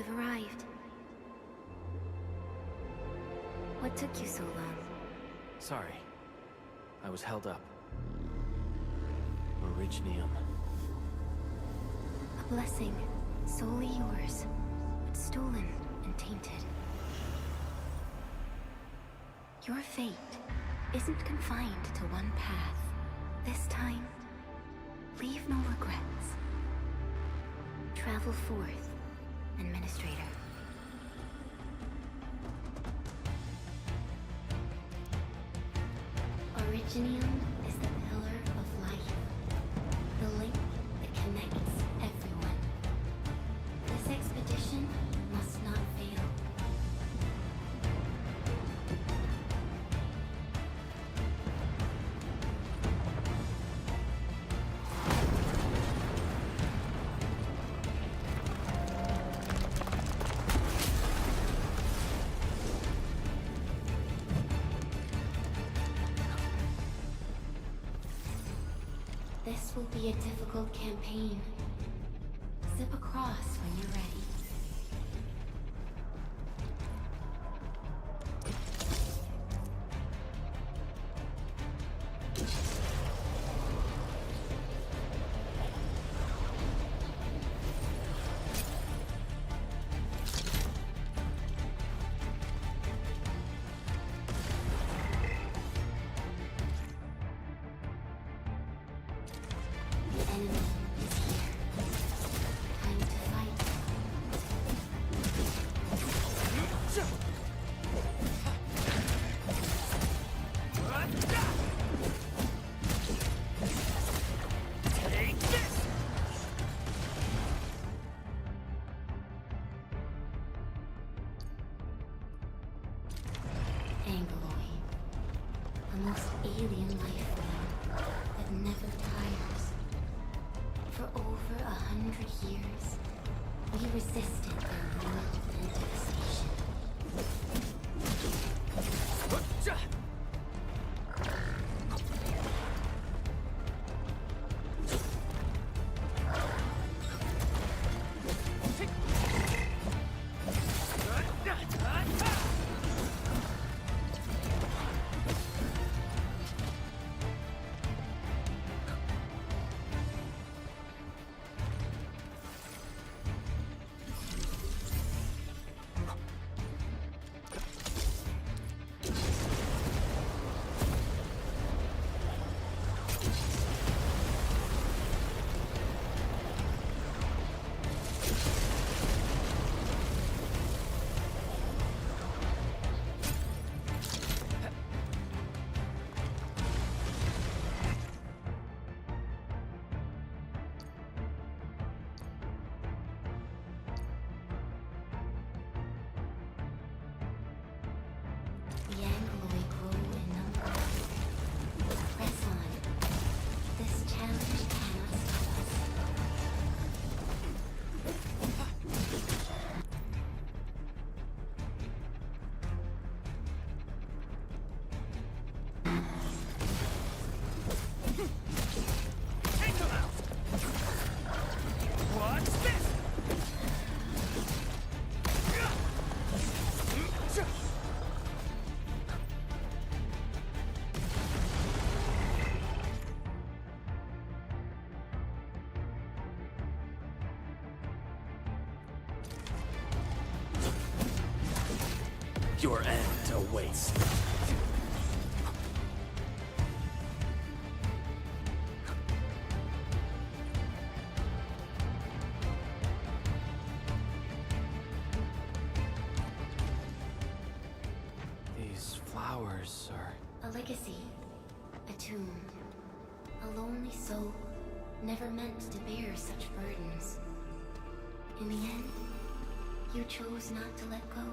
You've arrived. What took you so long? Sorry. I was held up. Originium. A blessing, solely yours, but stolen and tainted. Your fate isn't confined to one path. This time, leave no regrets. Travel forth, Administrator. Originium is the pillar of life, the link that connects everyone. This expedition must not fail. This will be a difficult campaign. Zip across when you're ready. The enemy is here. Time to fight. Take this! Angloid. A most alien life form that never tires. For over 100 years, we resisted their rule and devastation. The Angloid grow in number. Press on. This challenge cannot stop us. Take them out! What's this? Your end awaits. These flowers are... A legacy. A tomb. A lonely soul, never meant to bear such burdens. In the end, you chose not to let go.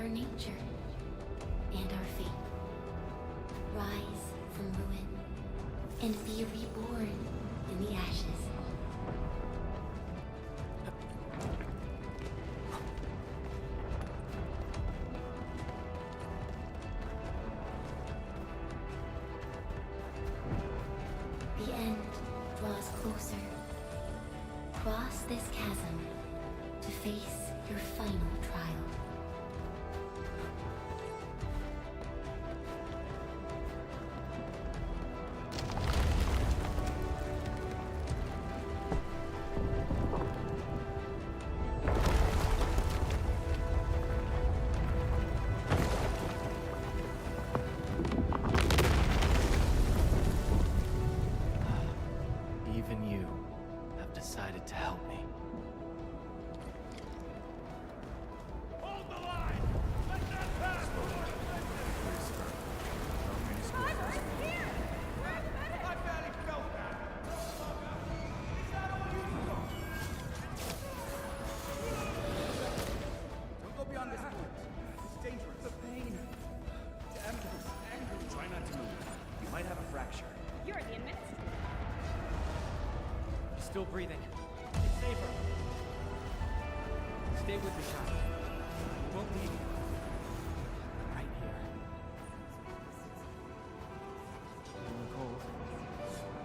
our nature and our fate. Rise from ruin and be reborn in the ashes. The end draws closer. Cross this chasm to face your final trial. Even you have decided to help me. Hold the line! Let that pass! I barely felt that! Is that all you got? Don't go beyond this point. It's dangerous. The pain. It's angry. Try not to move. You might have a fracture. You're the administrator. Still breathing. It's safer. Stay with me, child. We won't leave you. Right here. Feeling cold?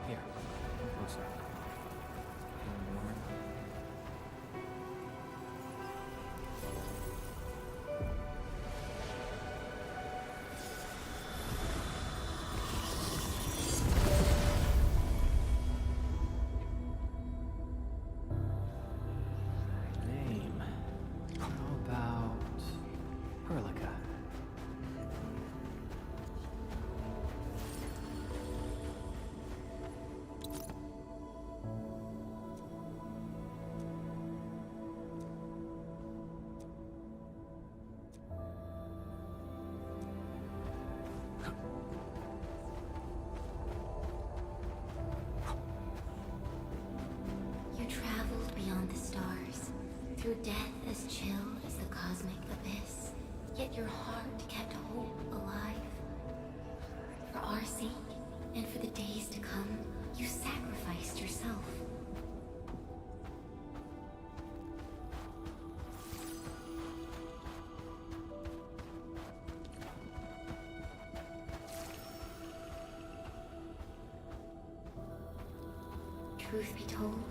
Here, come closer. Feeling warm? Name. How about Perlica? You traveled beyond the stars, through death as chill as the cosmic abyss, yet your heart kept hope alive. For our sake, and for the days to come, you sacrificed yourself. Truth be told,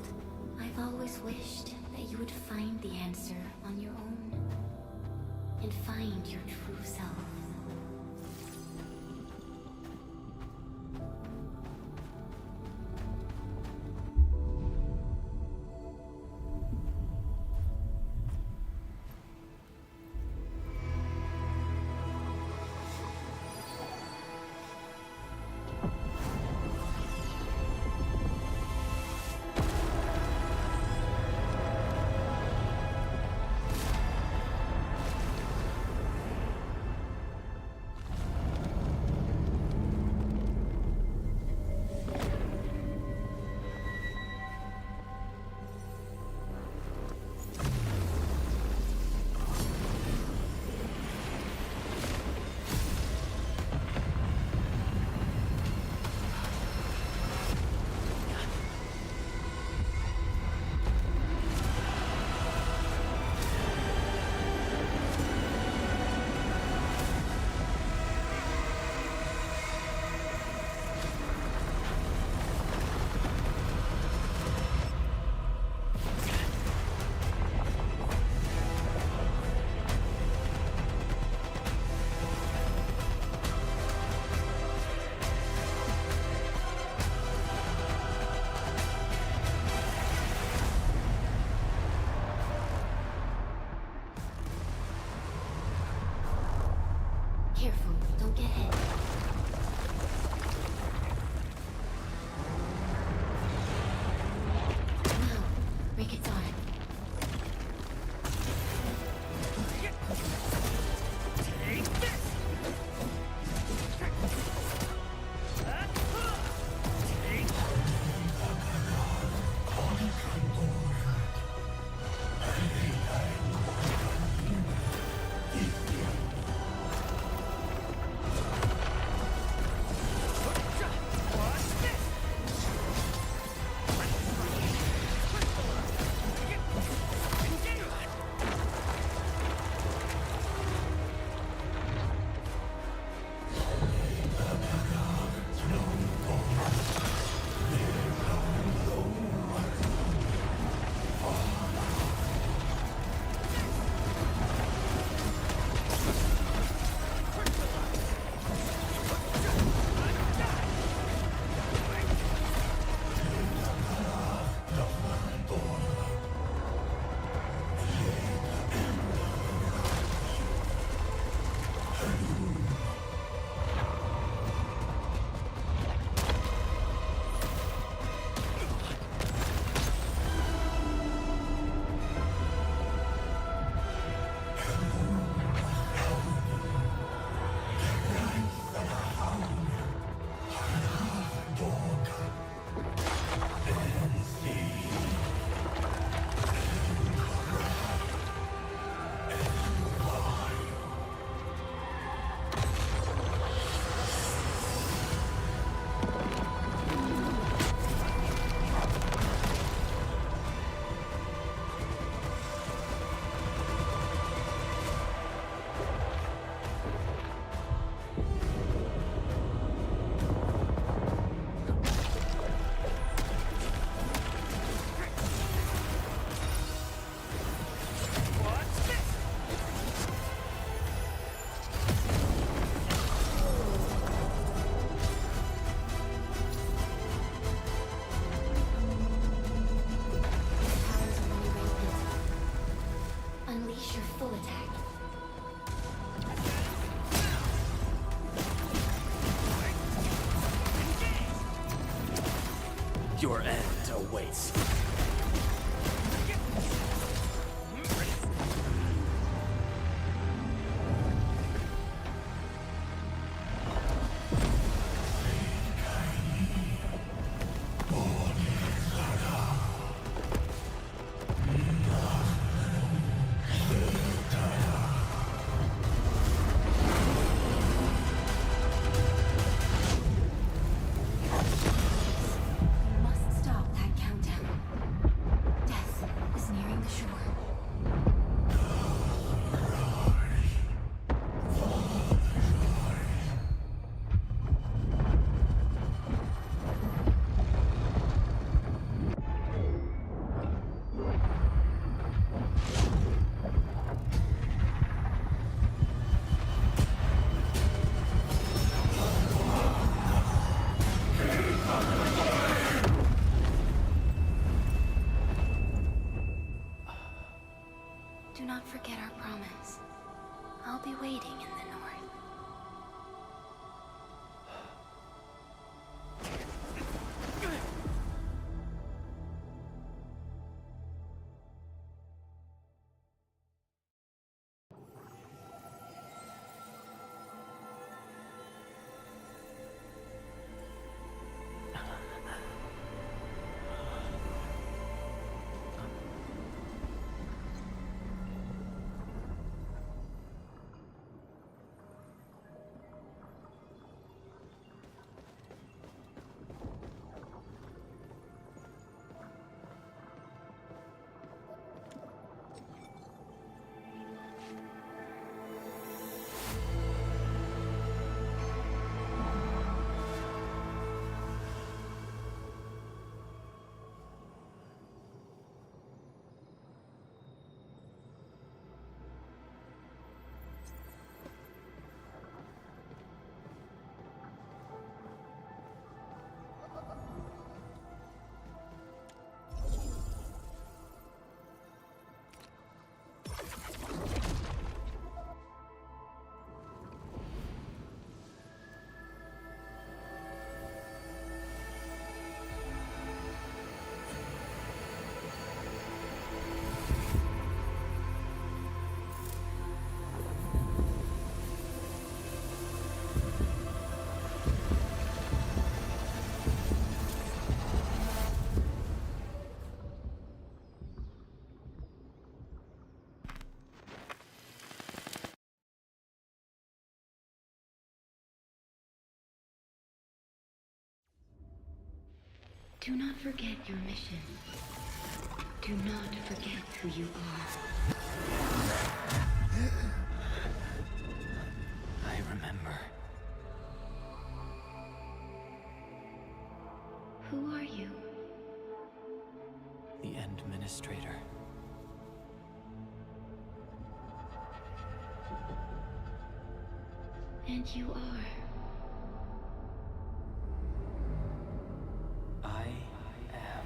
I've always wished that you would find the answer on your own, and find your true self. Careful, don't get hit. Now, break its arm. Take this! Take... Your end awaits. We must stop that countdown. Death is nearing the shore. Do not forget our promise. I'll be waiting in the north. Do not forget your mission. Do not forget who you are. I remember. Who are you? The Administrator. And you are. I am.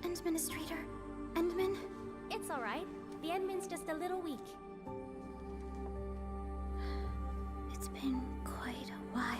Administrator? Endman? It's all right. The Endman's just a little weak. It's been quite a while.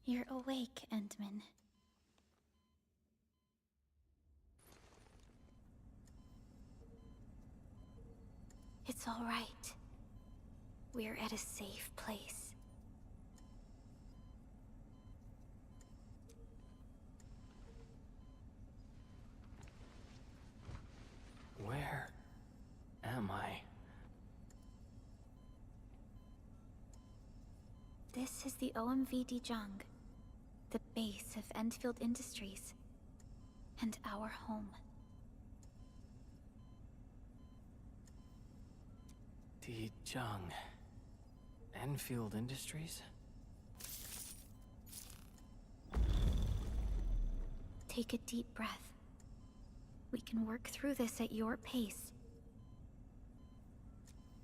You're awake, Endman. It's all right. We're at a safe place. Where am I? This is the OMV Dijong, the base of Endfield Industries, and our home. Dijong. Enfield Industries? Take a deep breath. We can work through this at your pace.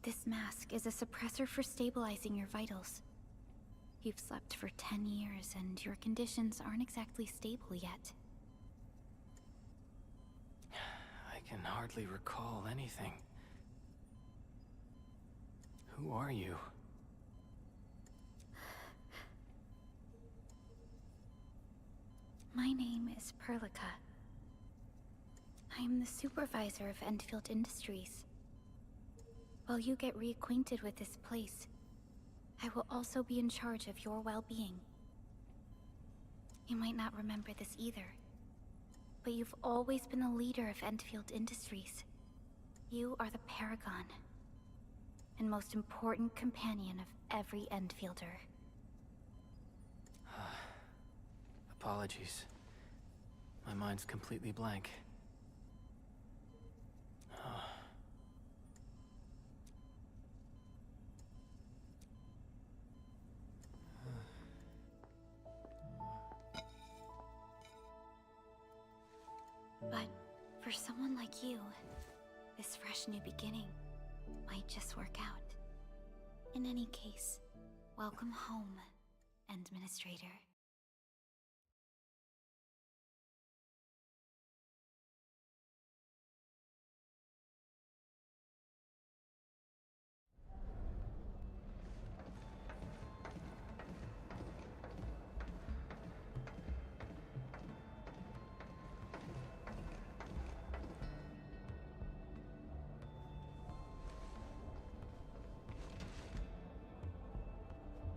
This mask is a suppressor for stabilizing your vitals. You've slept for 10 years, and your conditions aren't exactly stable yet. I can hardly recall anything. Who are you? My name is Perlica. I am the supervisor of Endfield Industries. While you get reacquainted with this place, I will also be in charge of your well-being. You might not remember this either, but you've always been the leader of Endfield Industries. You are the paragon, and most important companion of every Endfielder. Apologies. My mind's completely blank. But for someone like you, this fresh new beginning might just work out. In any case, welcome home, Administrator.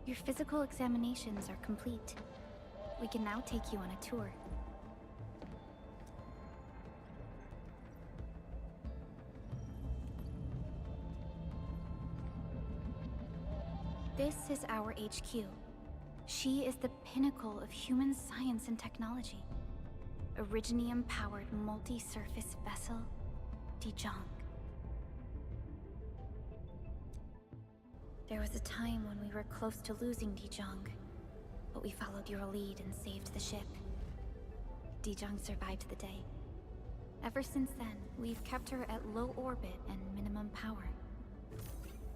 Your physical examinations are complete. We can now take you on a tour. This is our HQ. She is the pinnacle of human science and technology. Originium-powered multi-surface vessel, Dijong. There was a time when we were close to losing Dijong, but we followed your lead and saved the ship. Dijong survived the day. Ever since then, we've kept her at low orbit and minimum power.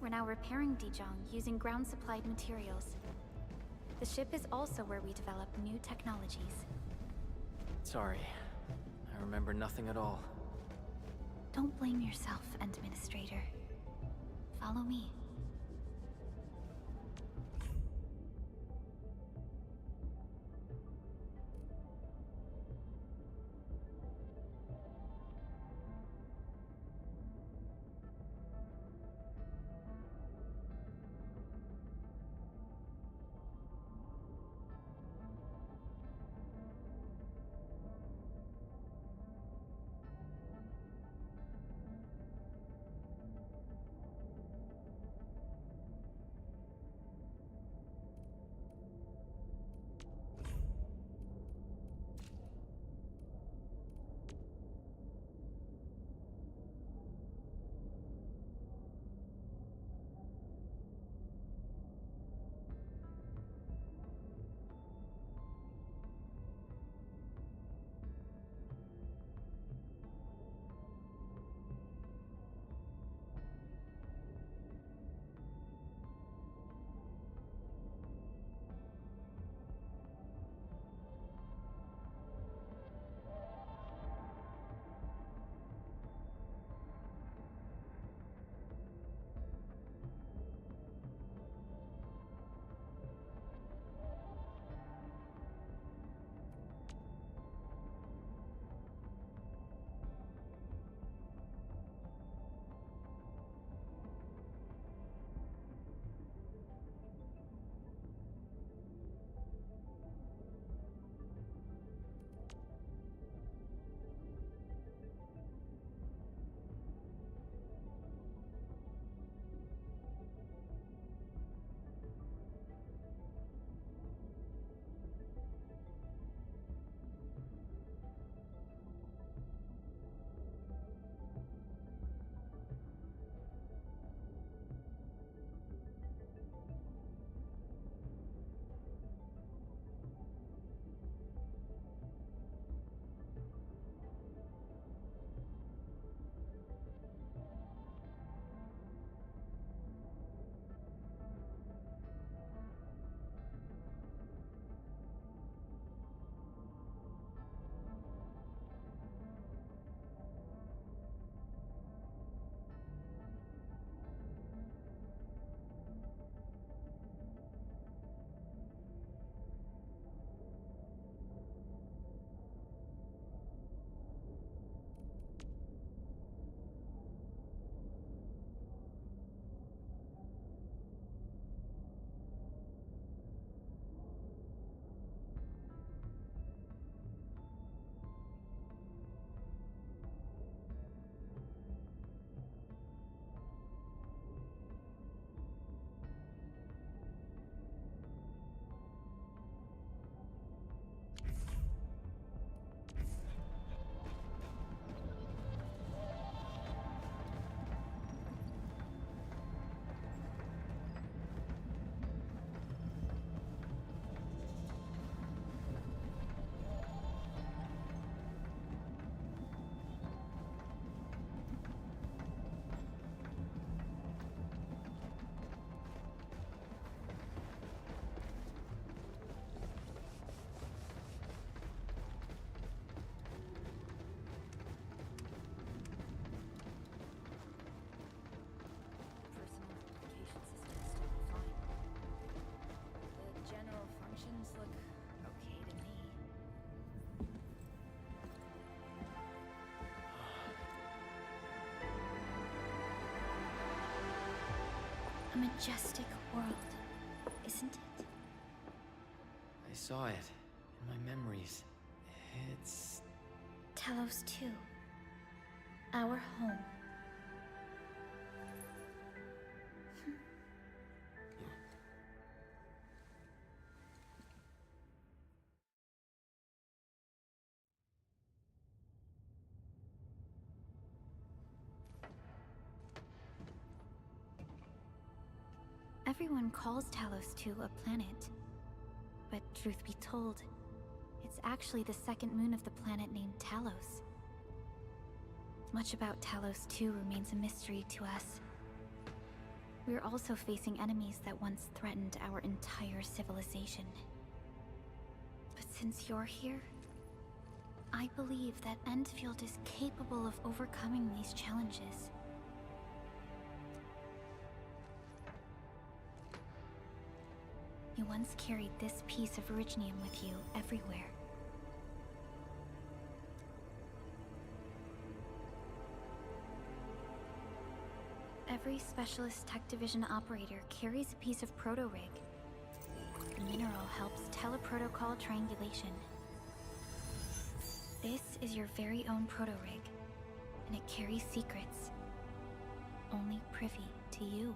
We're now repairing Dijong using ground-supplied materials. The ship is also where we develop new technologies. Sorry. I remember nothing at all. Don't blame yourself, Administrator. Follow me. majestic world, isn't it? I saw it in my memories. It's... Talos 2. Our home. Everyone calls Talos 2 a planet. But truth be told, it's actually the second moon of the planet named Talos. Much about Talos 2 remains a mystery to us. We're also facing enemies that once threatened our entire civilization. But since you're here, I believe that Endfield is capable of overcoming these challenges. You once carried this piece of Originium with you everywhere. Every Specialist Tech Division operator carries a piece of proto-rig. The mineral helps teleprotocol triangulation. This is your very own proto-rig, and it carries secrets, only privy to you.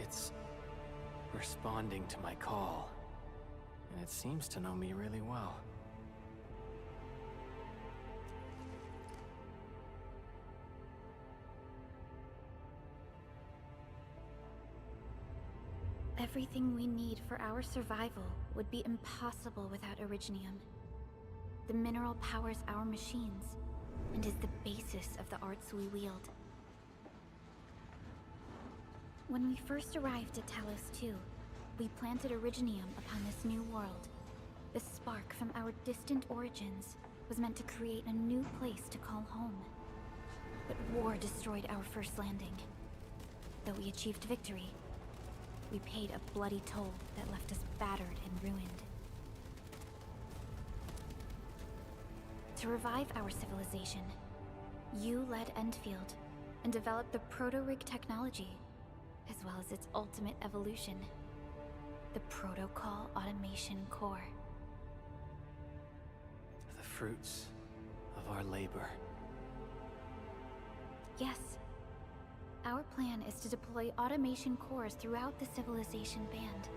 It's responding to my call, and it seems to know me really well. Everything we need for our survival would be impossible without Originium. The mineral powers our machines, and is the basis of the arts we wield. When we first arrived at Talos 2, we planted Originium upon this new world. The spark from our distant origins was meant to create a new place to call home. But war destroyed our first landing. Though we achieved victory, we paid a bloody toll that left us battered and ruined. To revive our civilization, you led Endfield and developed the proto-rig technology, as well as its ultimate evolution, the Protocol Automation Core. The fruits of our labor. Yes. Our plan is to deploy automation cores throughout the civilization band.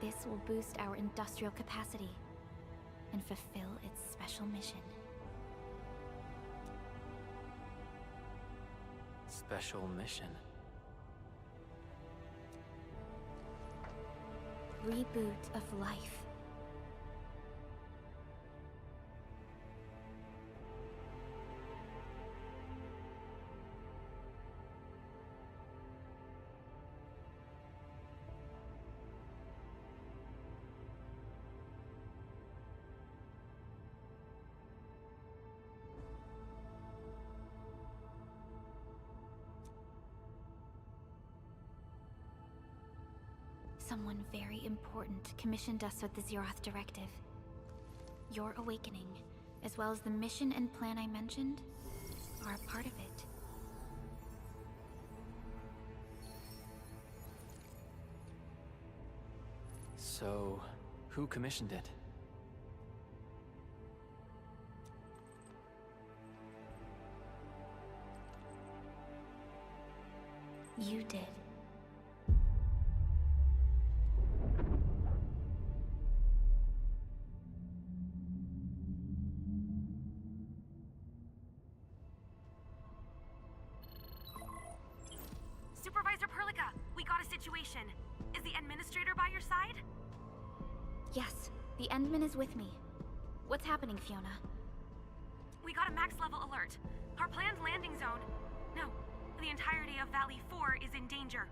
This will boost our industrial capacity and fulfill its special mission. Special mission? Reboot of life. Someone very important commissioned us with the Zeroth Directive. Your awakening, as well as the mission and plan I mentioned, are a part of it. So, who commissioned it? You did. Supervisor Perlica, we got a situation. Is the administrator by your side? Yes, the Endman is with me. What's happening, Fiona? We got a max level alert. Our planned landing zone... No, the entirety of Valley 4 is in danger.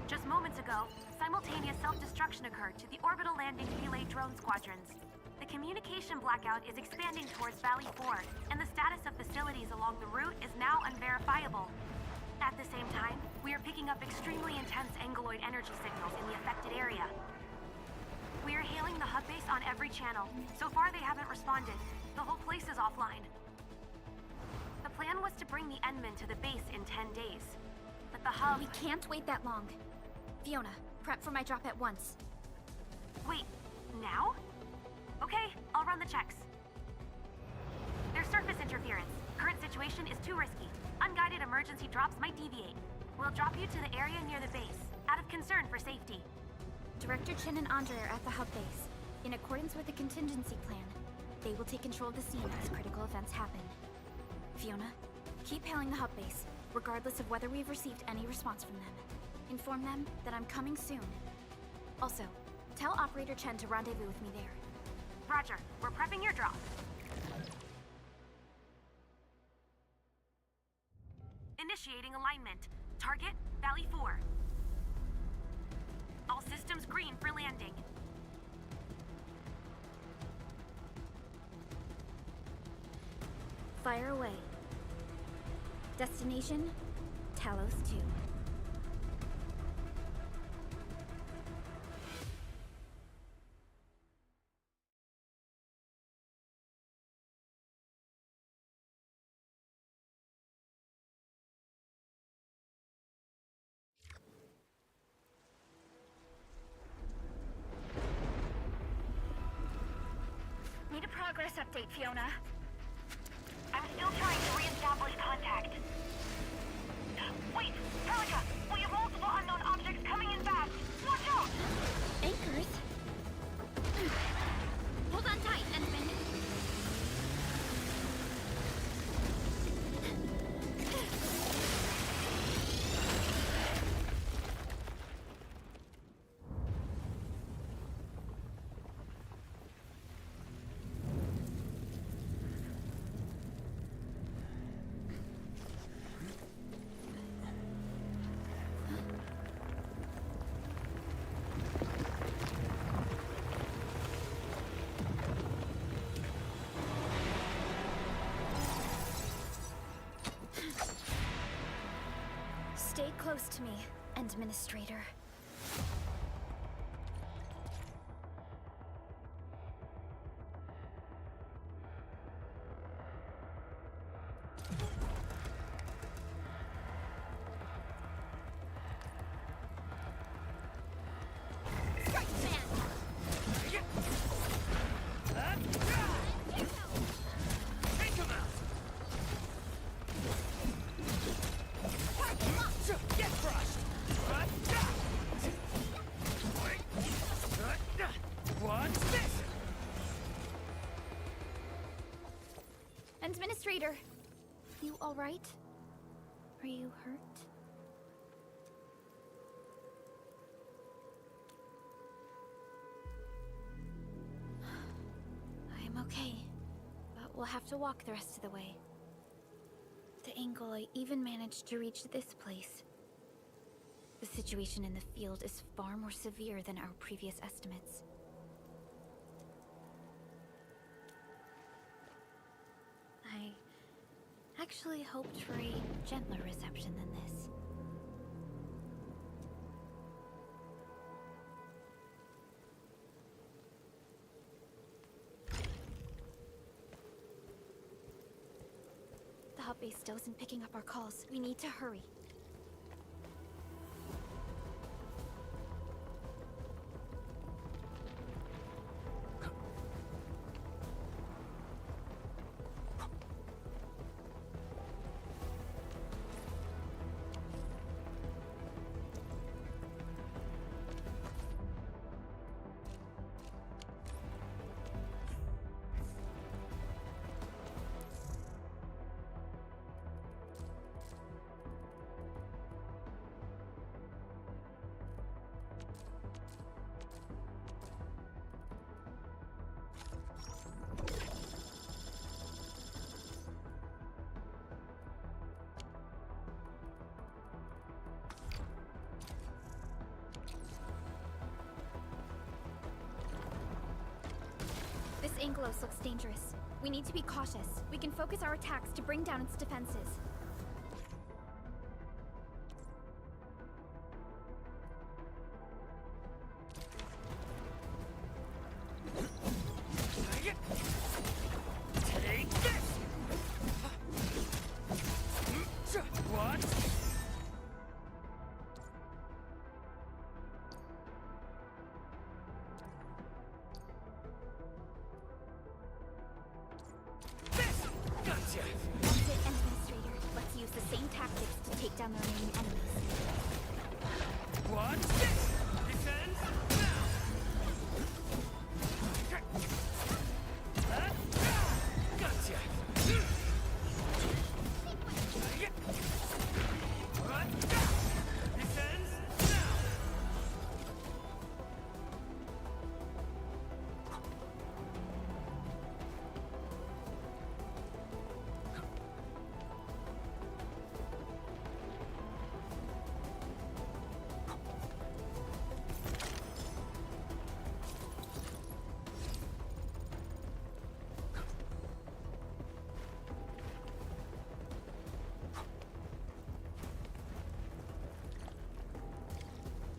Just moments ago, simultaneous self-destruction occurred to the orbital landing relay drone squadrons. The communication blackout is expanding towards Valley 4, and the status of facilities along the route is now unverifiable. At the same time, we are picking up extremely intense angeloid energy signals in the affected area. We are hailing the hub base on every channel. So far, they haven't responded. The whole place is offline. The plan was to bring the Endmen to the base in 10 days. But the hub... We can't wait that long. Fiona, prep for my drop at once. Wait, now? Okay, I'll run the checks. There's surface interference. Current situation is too risky. Unguided emergency drops might deviate. We'll drop you to the area near the base, out of concern for safety. Director Chen and Andre are at the hub base. In accordance with the contingency plan, they will take control of the scene as critical events happen. Fiona, keep hailing the hub base, regardless of whether we've received any response from them. Inform them that I'm coming soon. Also, tell Operator Chen to rendezvous with me there. Roger, we're prepping your drop. Initiating alignment. Target, Valley 4. All systems green for landing. Fire away. Destination, Talos 2. Need a progress update, Fiona. I'm still trying to re-establish contact. Wait, Pelica! We have multiple unknown objects coming in fast! Watch out! Anchors? Hold on tight, Endman. Stay close to me, Administrator. Administrator, you all right? Are you hurt? I am okay, but we'll have to walk the rest of the way. The angle I even managed to reach this place. The situation in the field is far more severe than our previous estimates. I actually hoped for a gentler reception than this. The hub base still isn't picking up our calls. We need to hurry. This Angelos looks dangerous. We need to be cautious. We can focus our attacks to bring down its defenses. down the remaining enemies. Watch this! Descends now! Gotcha! Descends now!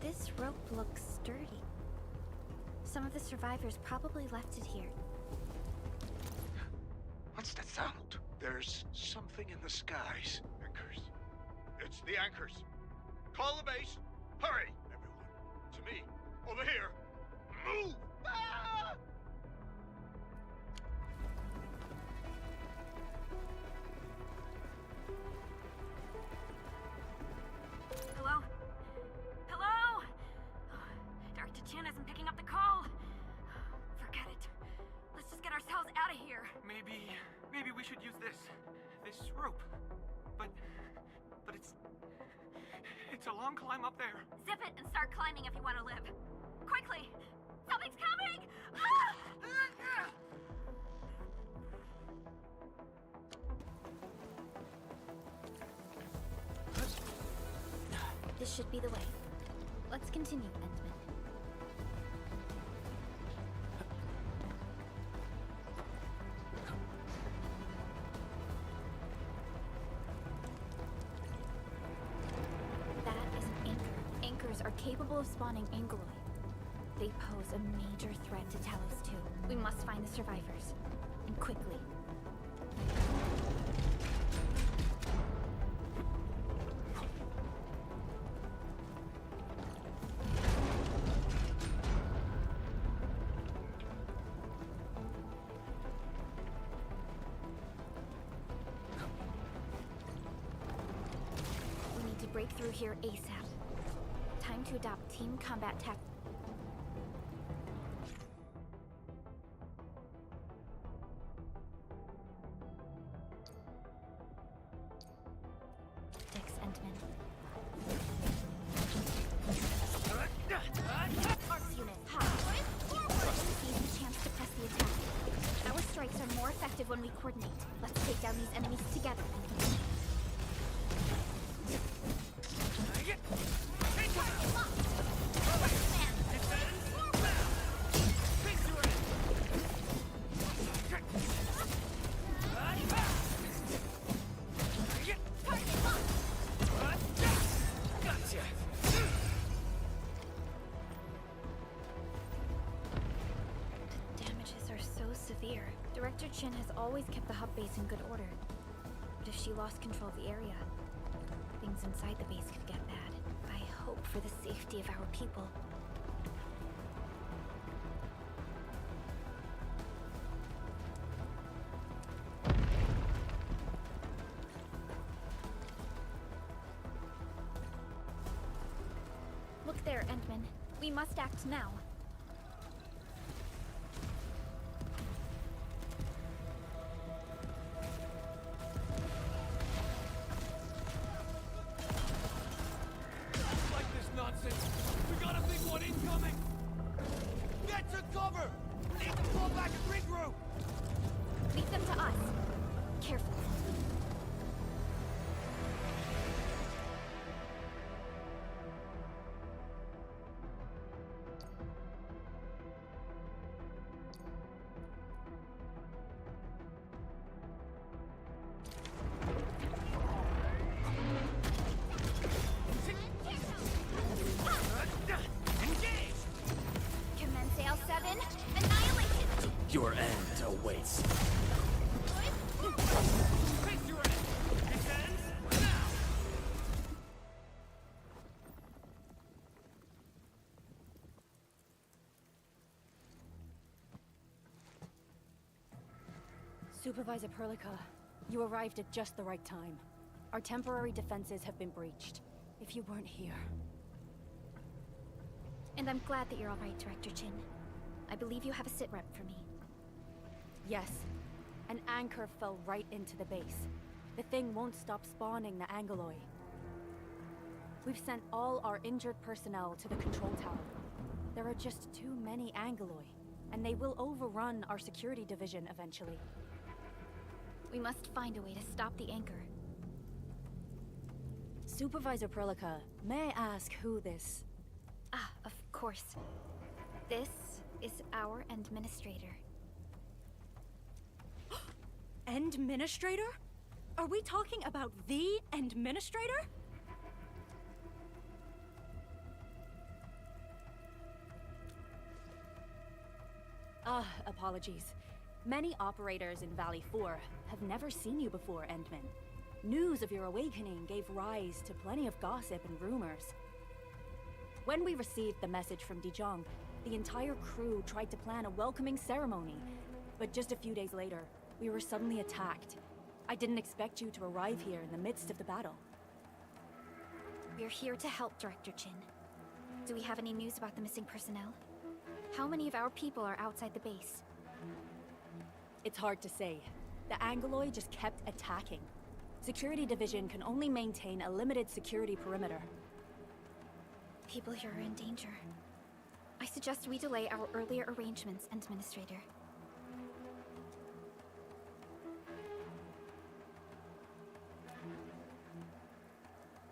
This rope looks sturdy. Some of the survivors probably left it here. What's that sound? There's something in the skies. Anchors. It's the anchors. Call the base. Hurry, everyone. To me. Over here. Move! Ah! Hello? Hello? Dr. Chen isn't picking up the call. Forget it. Let's just get ourselves out of here. Maybe we should use this rope. But it's a long climb up there. Zip it and start climbing if you want to live. Quickly! Something's coming! Ah! This should be the way. Let's continue, Endman. That is an anchor. Anchors are capable of spawning Angloid. They pose a major threat to Talos too. We must find the survivors. And quickly. We need to break through here ASAP. Time to adopt team combat tactics. Endman. Arcs unit, high. Seize the chance to press the attack. Our strikes are more effective when we coordinate. Let's take down these enemies together. Severe. Director Chen has always kept the hub base in good order. But if she lost control of the area, things inside the base could get bad. I hope for the safety of our people. Look there, Endman. We must act now. We got a big one incoming! Get to cover! We need to fall back and regroup! Leave them to us. Careful. Your end awaits. Face your end! Descends now! Supervisor Perlica, you arrived at just the right time. Our temporary defenses have been breached. If you weren't here... And I'm glad that you're alright, Director Chin. I believe you have a sit rep for me. Yes. An anchor fell right into the base. The thing won't stop spawning the Angoloi. We've sent all our injured personnel to the control tower. There are just too many Angoloi, and they will overrun our security division eventually. We must find a way to stop the anchor. Supervisor Perlica, may I ask who this... Ah, of course. This is our administrator. Administrator? Are we talking about the administrator? Apologies. Many operators in Valley 4 have never seen you before, Endman. News of your awakening gave rise to plenty of gossip and rumors. When we received the message from Dijon, the entire crew tried to plan a welcoming ceremony, but just a few days later, we were suddenly attacked. I didn't expect you to arrive here in the midst of the battle. We're here to help, Director Chin. Do we have any news about the missing personnel? How many of our people are outside the base? It's hard to say. The Angoloi just kept attacking. Security Division can only maintain a limited security perimeter. People here are in danger. I suggest we delay our earlier arrangements, Administrator.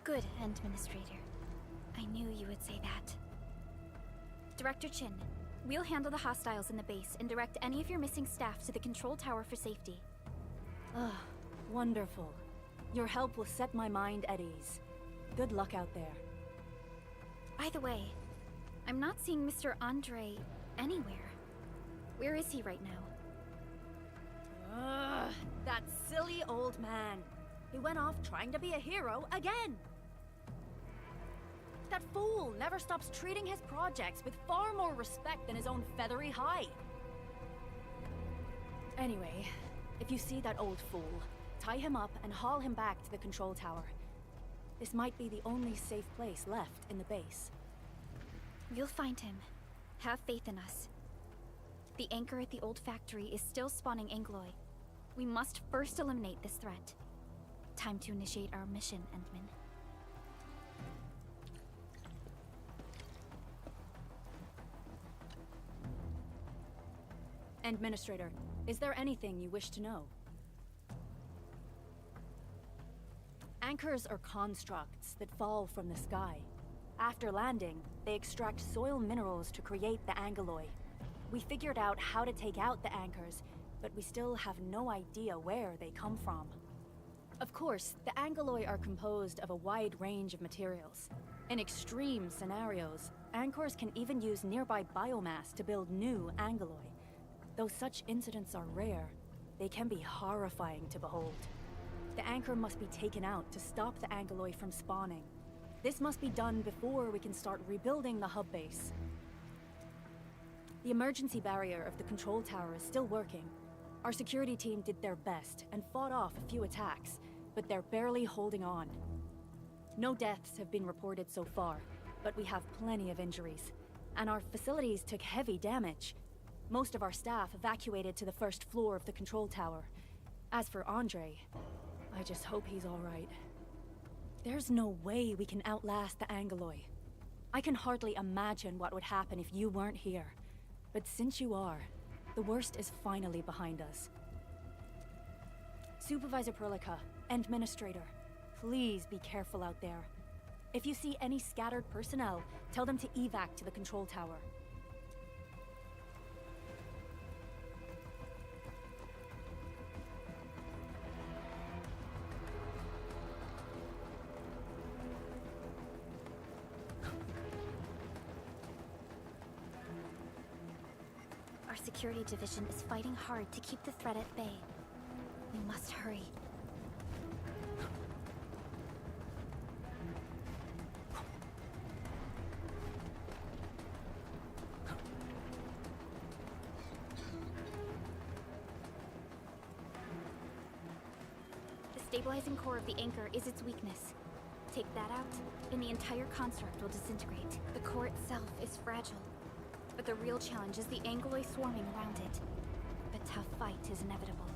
Good, Administrator. I knew you would say that. Director Chin, we'll handle the hostiles in the base and direct any of your missing staff to the control tower for safety. Ah, wonderful. Your help will set my mind at ease. Good luck out there. By the way, I'm not seeing Mr. Andre anywhere. Where is he right now? Ugh, that silly old man. He went off trying to be a hero again. That fool never stops treating his projects with far more respect than his own feathery hide. Anyway, if you see that old fool, tie him up and haul him back to the control tower. This might be the only safe place left in the base. We'll find him. Have faith in us. The anchor at the old factory is still spawning Angoloi. We must first eliminate this threat. Time to initiate our mission, Endman. Administrator, is there anything you wish to know? Anchors are constructs that fall from the sky. After landing, they extract soil minerals to create the Angoloi. We figured out how to take out the anchors, but we still have no idea where they come from. Of course, the Angoloi are composed of a wide range of materials. In extreme scenarios, anchors can even use nearby biomass to build new Angoloi. Though such incidents are rare, they can be horrifying to behold. The anchor must be taken out to stop the Angoloi from spawning. This must be done before we can start rebuilding the hub base. The emergency barrier of the control tower is still working. Our security team did their best and fought off a few attacks, but they're barely holding on. No deaths have been reported so far, but we have plenty of injuries, and our facilities took heavy damage. Most of our staff evacuated to the first floor of the control tower. As for Andre, I just hope he's all right. There's no way we can outlast the Angoloi. I can hardly imagine what would happen if you weren't here. But since you are, the worst is finally behind us. Supervisor Perlica, Administrator, please be careful out there. If you see any scattered personnel, tell them to evac to the control tower. Our security division is fighting hard to keep the threat at bay. We must hurry. The stabilizing core of the anchor is its weakness. Take that out, and the entire construct will disintegrate. The core itself is fragile, but the real challenge is the Angloid swarming around it. A tough fight is inevitable.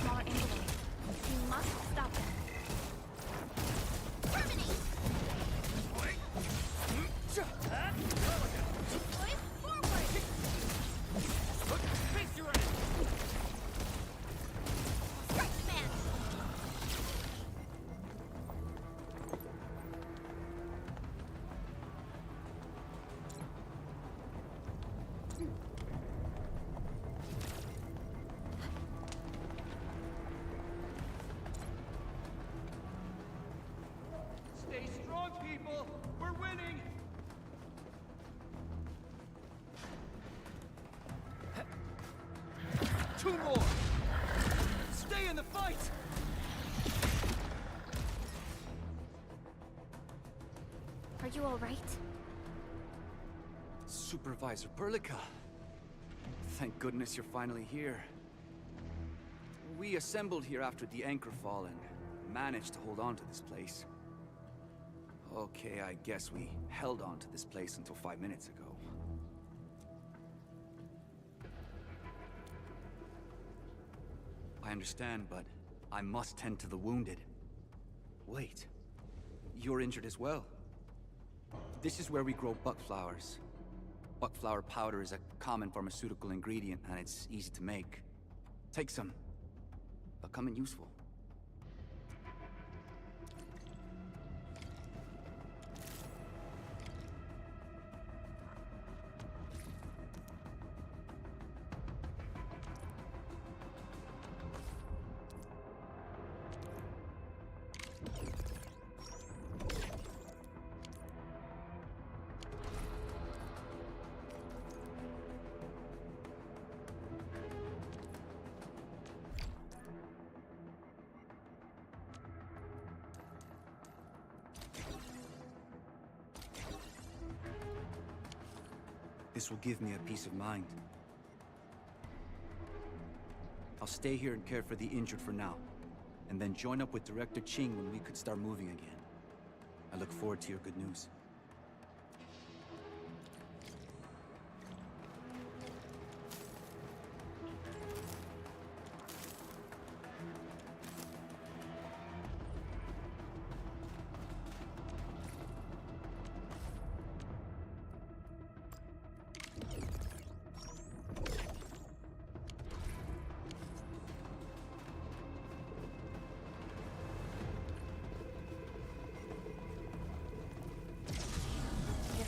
Smaller Angloids. You must stop them. Terminate! Forward! Face your end! Strike command! Stay strong, people! We're winning! Two more! Stay in the fight! Are you all right? Supervisor Perlica. Thank goodness you're finally here. We assembled here after the anchor fall and managed to hold on to this place. Okay, I guess we held on to this place until 5 minutes ago. I understand, but I must tend to the wounded. Wait, you're injured as well. This is where we grow buckflowers. Buckflower powder is a common pharmaceutical ingredient, and it's easy to make. Take some. They'll come in useful. This will give me a peace of mind. I'll stay here and care for the injured for now, and then join up with Director Ching when we could start moving again. I look forward to your good news.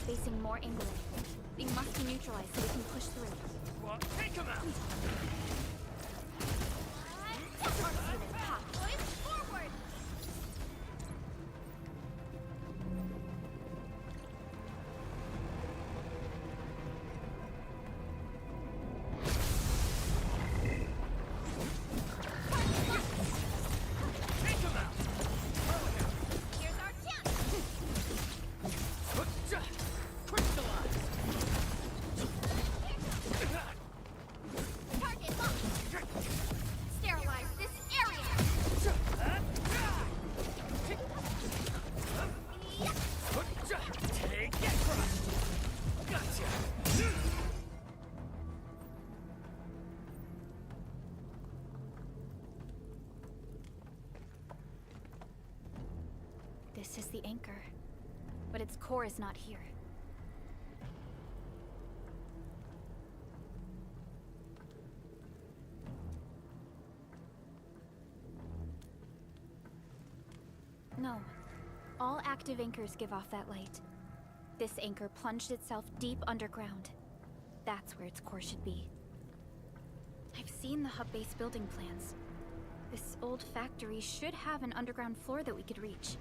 Facing more Angloid. They must be neutralized so we can push through. What? Take him out! Forward! Take him out! Here's our chance! Crystallize! Target locked! Sterilize this area! Take it, crushed! Gotcha! This is the anchor, but its core is not here. know. All active anchors give off that light. This anchor plunged itself deep underground. That's where its core should be. I've seen the hub base building plans. This old factory should have an underground floor that we could reach.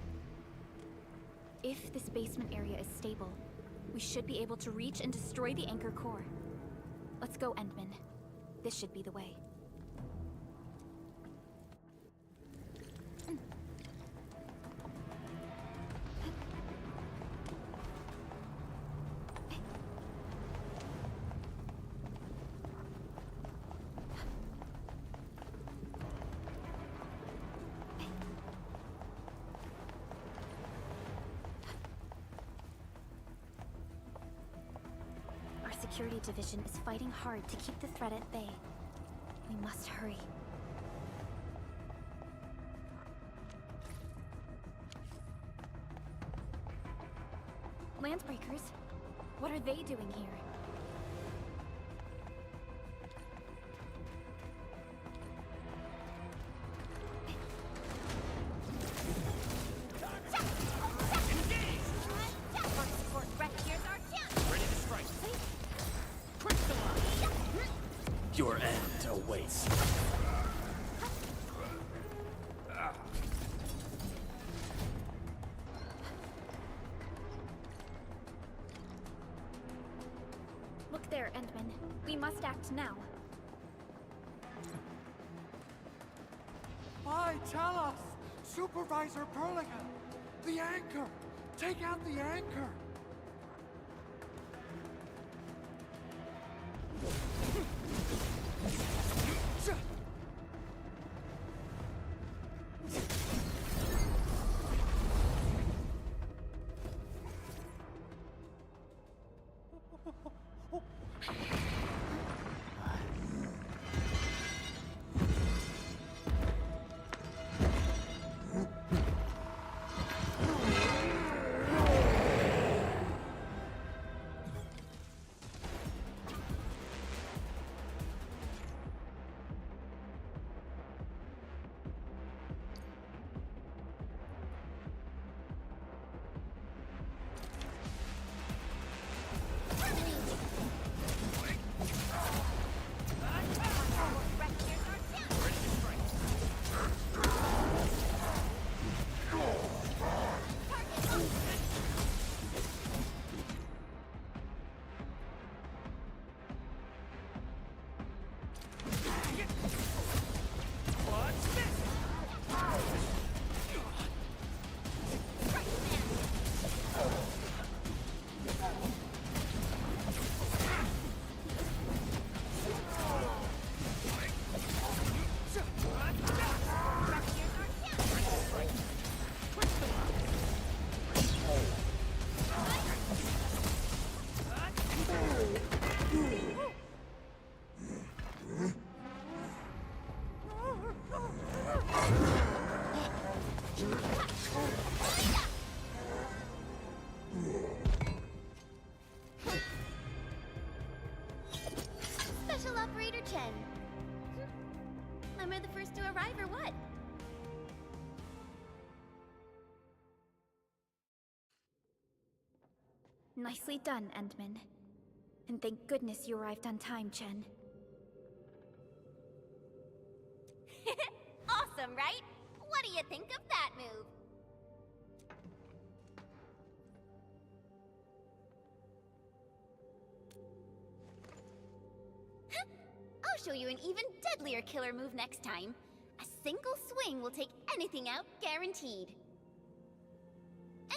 If this basement area is stable, we should be able to reach and destroy the anchor core. Let's go, Endman. This should be the way. Security division is fighting hard to keep the threat at bay. We must hurry. Landbreakers? What are they doing here? Your end awaits. Look there, Endman. We must act now. Why, tell us! Supervisor Perlica! The anchor! Take out the anchor! Am I the first to arrive or what? Nicely done, Endman. And thank goodness you arrived on time, Chen. Awesome, right? What do you think of that move? I'll show you an even deadlier killer move next time. A single swing will take anything out, guaranteed.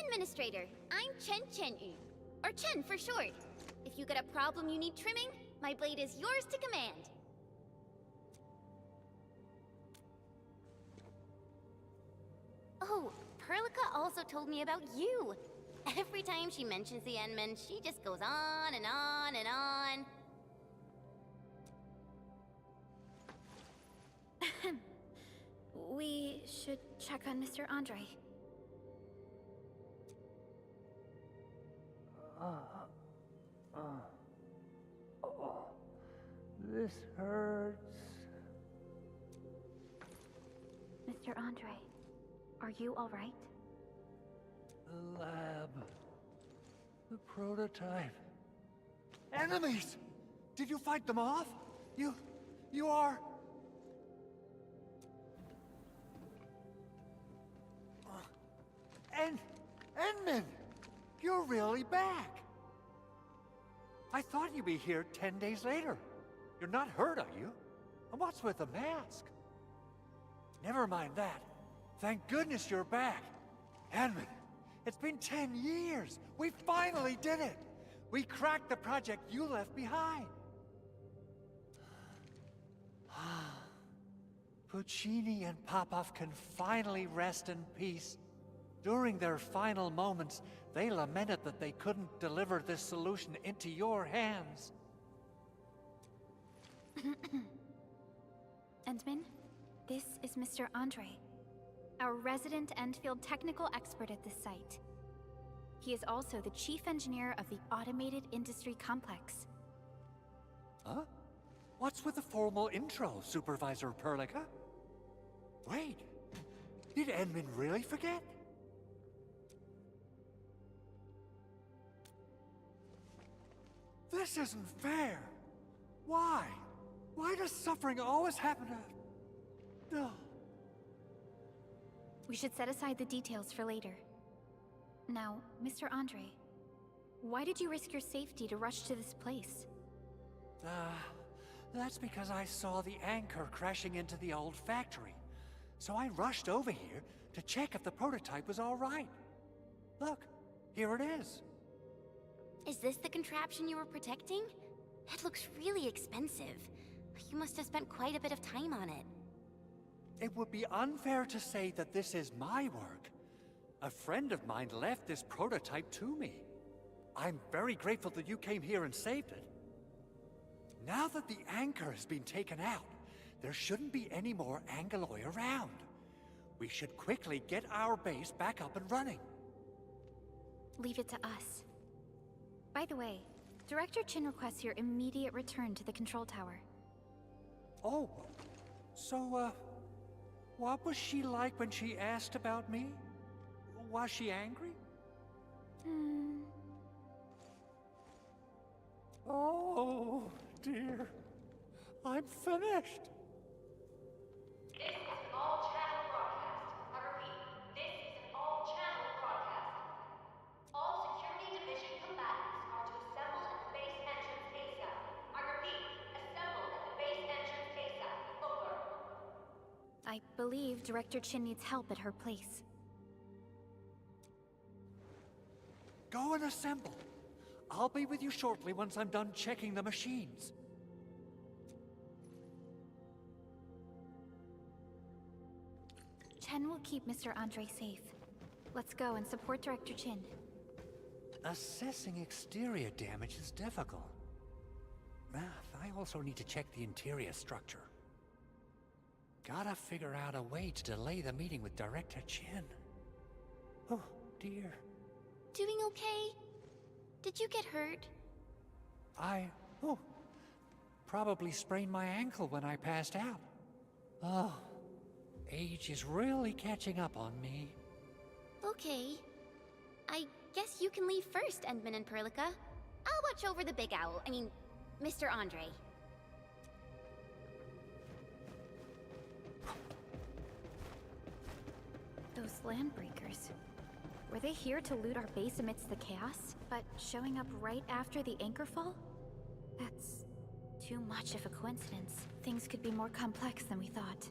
Administrator, I'm Chen Chen-yu, or Chen for short. If you got a problem you need trimming, my blade is yours to command. Oh, Perlica also told me about you. Every time she mentions the Endman, she just goes on and on and on. We should check on Mr. Andre. This hurts. Mr. Andre, are you all right? The lab. The prototype. Enemies! Did you fight them off? You are... Endman! You're really back! I thought you'd be here 10 days later. You're not hurt, are you? And what's with the mask? Never mind that. Thank goodness you're back. Endman, it's been 10 years. We finally did it. We cracked the project you left behind. Puccini and Popov can finally rest in peace. During their final moments, they lamented that they couldn't deliver this solution into your hands. Endman, this is Mr. Andre, our resident Endfield technical expert at this site. He is also the chief engineer of the Automated Industry Complex. Huh? What's with the formal intro, Supervisor Perlica? Wait, did Endman really forget? This isn't fair. Why? Why does suffering always happen to... No. We should set aside the details for later. Now, Mr. Andre, why did you risk your safety to rush to this place? That's because I saw the anchor crashing into the old factory. So I rushed over here to check if the prototype was all right. Look, here it is. Is this the contraption you were protecting? It looks really expensive. You must have spent quite a bit of time on it. It would be unfair to say that this is my work. A friend of mine left this prototype to me. I'm very grateful that you came here and saved it. Now that the anchor has been taken out, there shouldn't be any more Angeloi around. We should quickly get our base back up and running. Leave it to us. By the way, Director Chin requests your immediate return to the control tower. Oh, so, what was she like when she asked about me? Was she angry? Oh, dear. I'm finished. This is an all-channel broadcast. I repeat, this is an all-channel broadcast. All security division combatants are to assemble at the base entrance ASAP. I repeat, assemble at the base entrance ASAP. Over. I believe Director Chin needs help at her place. Go and assemble. I'll be with you shortly once I'm done checking the machines. Chen will keep Mr. Andre safe. Let's go and support Director Chin. Assessing exterior damage is difficult. I also need to check the interior structure. Gotta figure out a way to delay the meeting with Director Chin. Oh, dear. Doing okay? Did you get hurt? Probably sprained my ankle when I passed out. Oh, age is really catching up on me. Okay. I guess you can leave first, Endman and Perlica. I'll watch over the big owl. Mr. Andre. Those landbreakers. Were they here to loot our base amidst the chaos, but showing up right after the anchor fall? That's too much of a coincidence. Things could be more complex than we thought.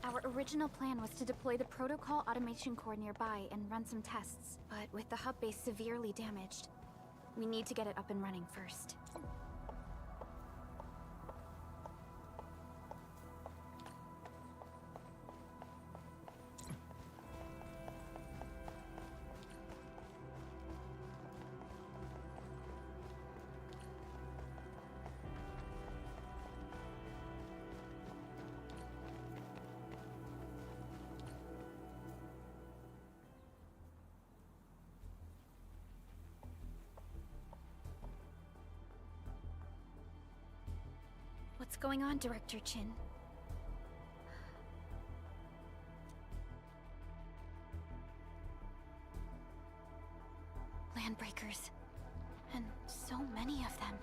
Our original plan was to deploy the protocol automation core nearby and run some tests, but with the hub base severely damaged, we need to get it up and running first. What's going on, Director Chin? Landbreakers. And so many of them.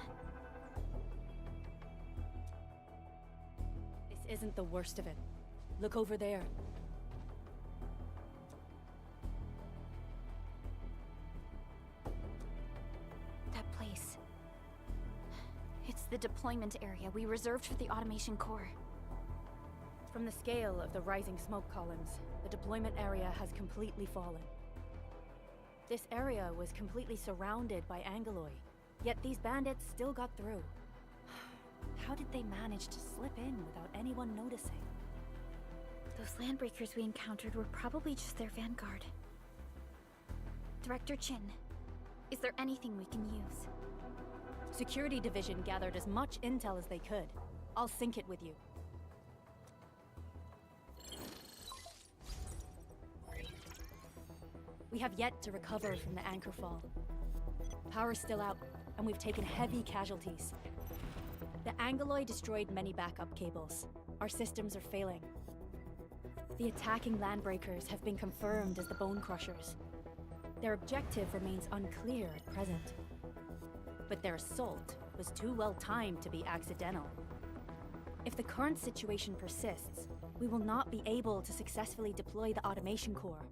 This isn't the worst of it. Look over there. That place. It's the deployment area we reserved for the automation core. From the scale of the rising smoke columns, the deployment area has completely fallen. This area was completely surrounded by Angeloi, yet these bandits still got through. How did they manage to slip in without anyone noticing? Those landbreakers we encountered were probably just their vanguard. Director Chin, is there anything we can use? Security Division gathered as much intel as they could. I'll sync it with you. We have yet to recover from the anchor fall. Power's still out, and we've taken heavy casualties. The Angeloi destroyed many backup cables. Our systems are failing. The attacking landbreakers have been confirmed as the Bone Crushers. Their objective remains unclear at present. But their assault was too well timed to be accidental. If the current situation persists, we will not be able to successfully deploy the automation core.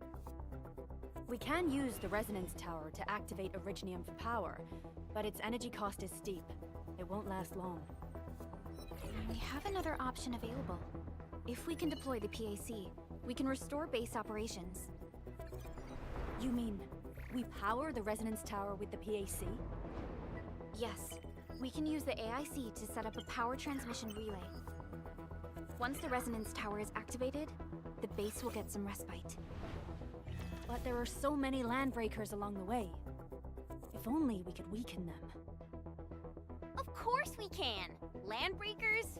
We can use the resonance tower to activate Originium for power, but its energy cost is steep. It won't last long. We have another option available. If we can deploy the PAC, we can restore base operations. You mean, we power the resonance tower with the PAC? Yes. We can use the AIC to set up a power transmission relay. Once the resonance tower is activated, the base will get some respite. But there are so many landbreakers along the way. If only we could weaken them. Of course we can! Landbreakers?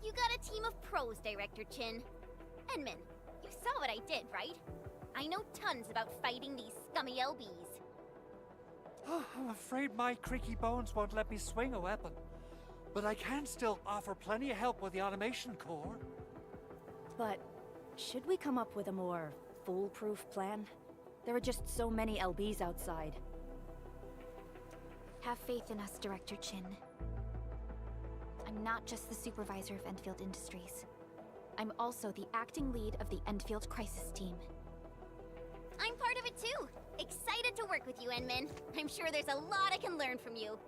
You got a team of pros, Director Chin. Edmund, you saw what I did, right? I know tons about fighting these scummy LBs. I'm afraid my creaky bones won't let me swing a weapon. But I can still offer plenty of help with the automation core. But should we come up with a more foolproof plan? There are just so many LBs outside. Have faith in us, Director Chin. I'm not just the supervisor of Endfield Industries. I'm also the acting lead of the Endfield Crisis Team. I'm part of it too! Excited to work with you, Enmin. I'm sure there's a lot I can learn from you.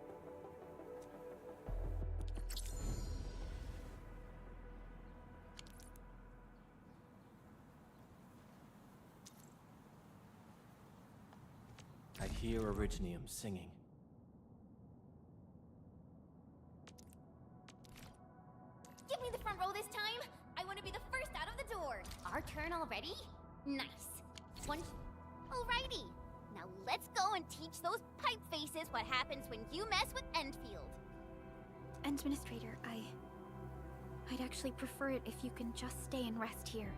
I hear Originium singing. Give me the front row this time! I want to be the first out of the door! Our turn already? Nice. Alrighty. Now let's go and teach those pipe faces what happens when you mess with Endfield. Administrator, I'd actually prefer it if you can just stay and rest here.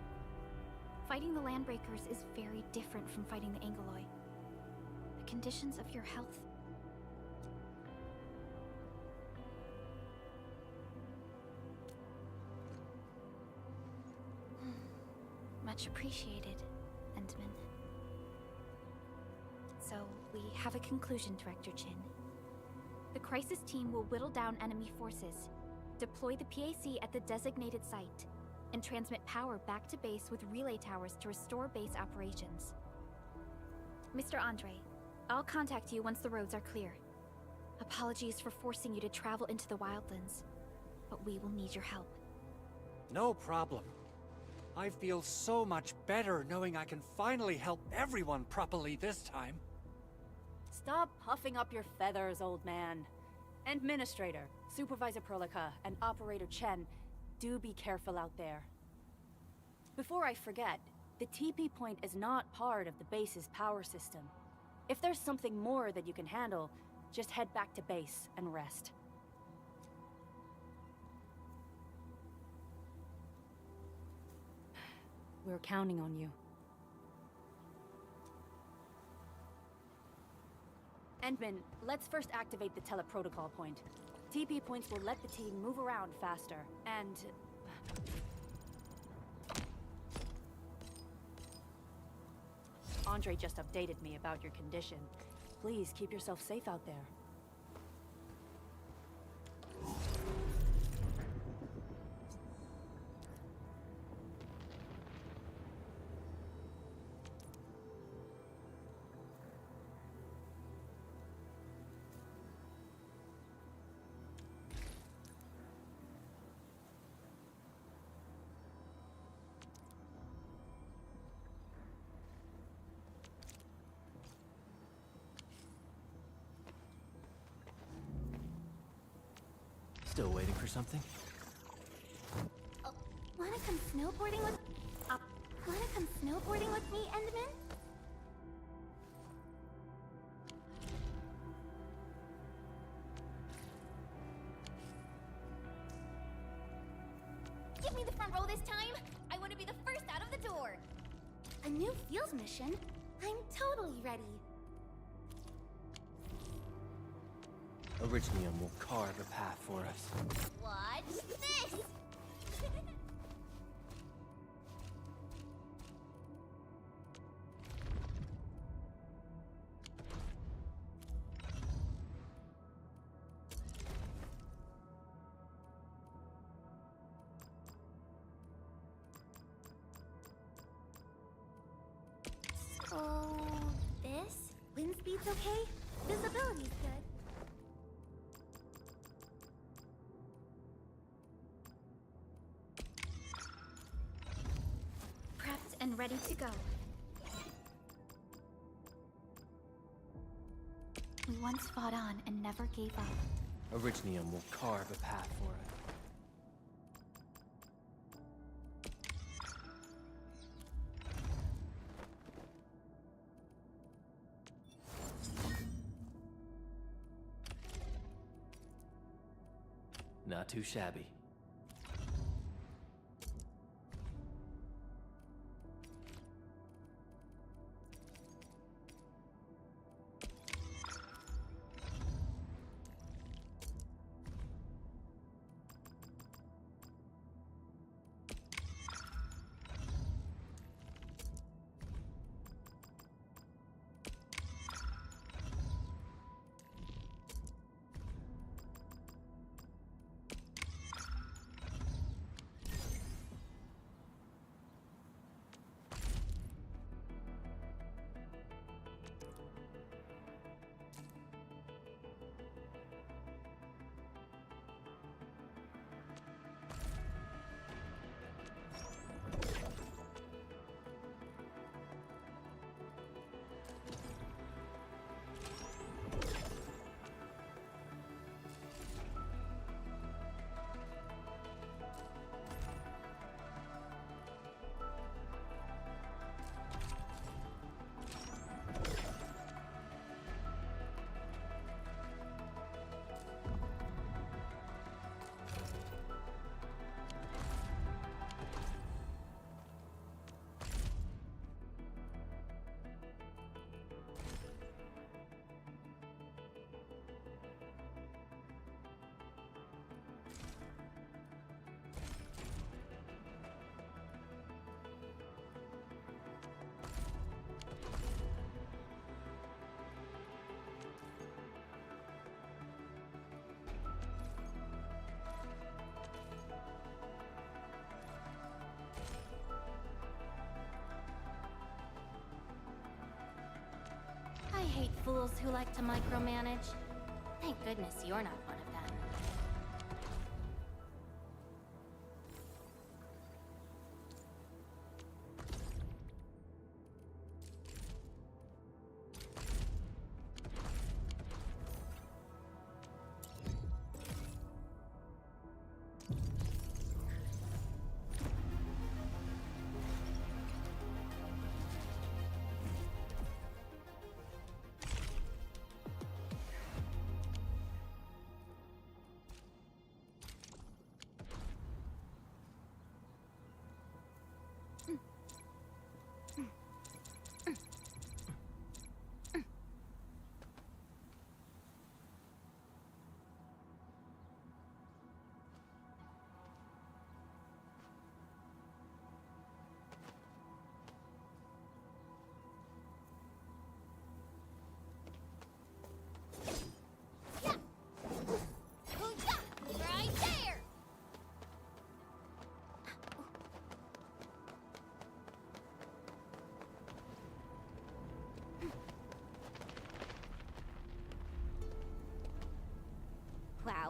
Fighting the Landbreakers is very different from fighting the Angeloi. The conditions of your health... Much appreciated, Endman. So, we have a conclusion, Director Chin. The Crisis Team will whittle down enemy forces, deploy the PAC at the designated site, and transmit power back to base with relay towers to restore base operations. Mr. Andre, I'll contact you once the roads are clear. Apologies for forcing you to travel into the wildlands, but we will need your help. No problem. I feel so much better knowing I can finally help everyone properly this time. Stop puffing up your feathers, old man. Administrator, Supervisor Perlica, and Operator Chen, do be careful out there. Before I forget, the TP point is not part of the base's power system. If there's something more that you can handle, just head back to base and rest. We're counting on you. Endman, let's first activate the teleprotocol point. TP points will let the team move around faster, and... Andre just updated me about your condition. Please keep yourself safe out there. Still waiting for something? Wanna come snowboarding with... wanna come snowboarding with me, Endman? Give me the front row this time! I want to be the first out of the door! A new Fields mission? I'm totally ready. Orignium will carve a path for us. Watch this! So... this? Wind speed's okay? Visibility's good. And ready to go. We once fought on and never gave up. Orignium will carve a path for us. Not too shabby. I hate fools who like to micromanage. Thank goodness you're not one of them.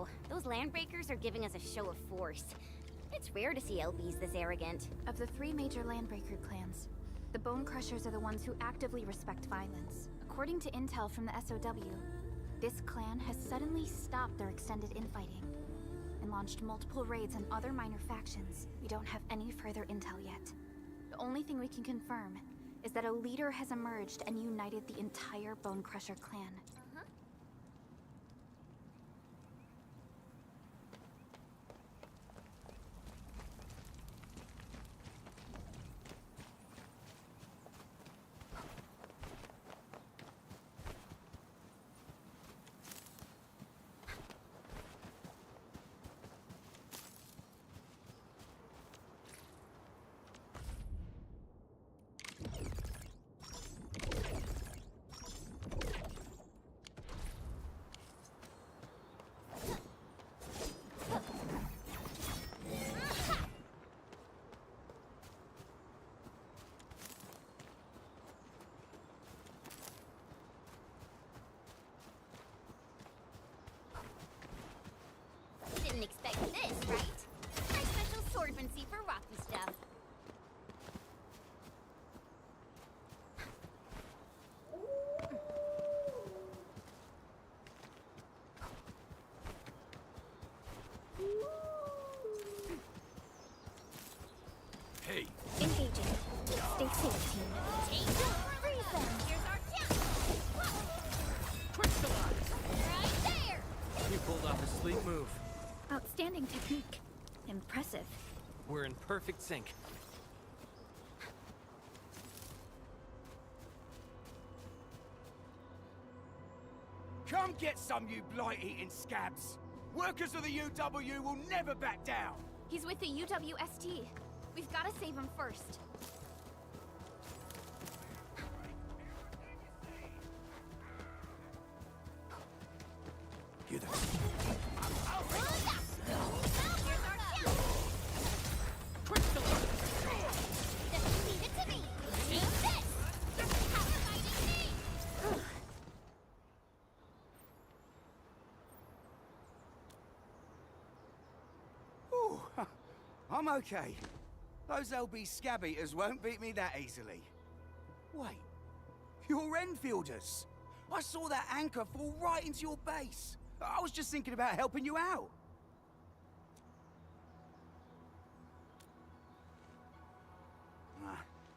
Wow, those landbreakers are giving us a show of force. It's rare to see LBs this arrogant. Of the 3 major landbreaker clans, the Bone Crushers are the ones who actively respect violence. According to intel from the SOW, this clan has suddenly stopped their extended infighting and launched multiple raids on other minor factions. We don't have any further intel yet. The only thing we can confirm is that a leader has emerged and united the entire Bone Crusher clan. Didn't expect this, right? My special swordsmancy for rocky stuff. Hey, Engaging. Stay safe, team. Take them! Freeze them! Here's our chance! crystallize! Right there! You pulled off a sleek move. Outstanding technique. Impressive. We're in perfect sync. Come get some, you blight-eating scabs! Workers of the UW will never back down! He's with the UWST. We've got to save him first. You there. Leave it to me! Take this! How fighting me! Ooh, I'm okay. Those LB scab eaters won't beat me that easily. Wait, you're Enfielders. I saw that anchor fall right into your base. I was just thinking about helping you out.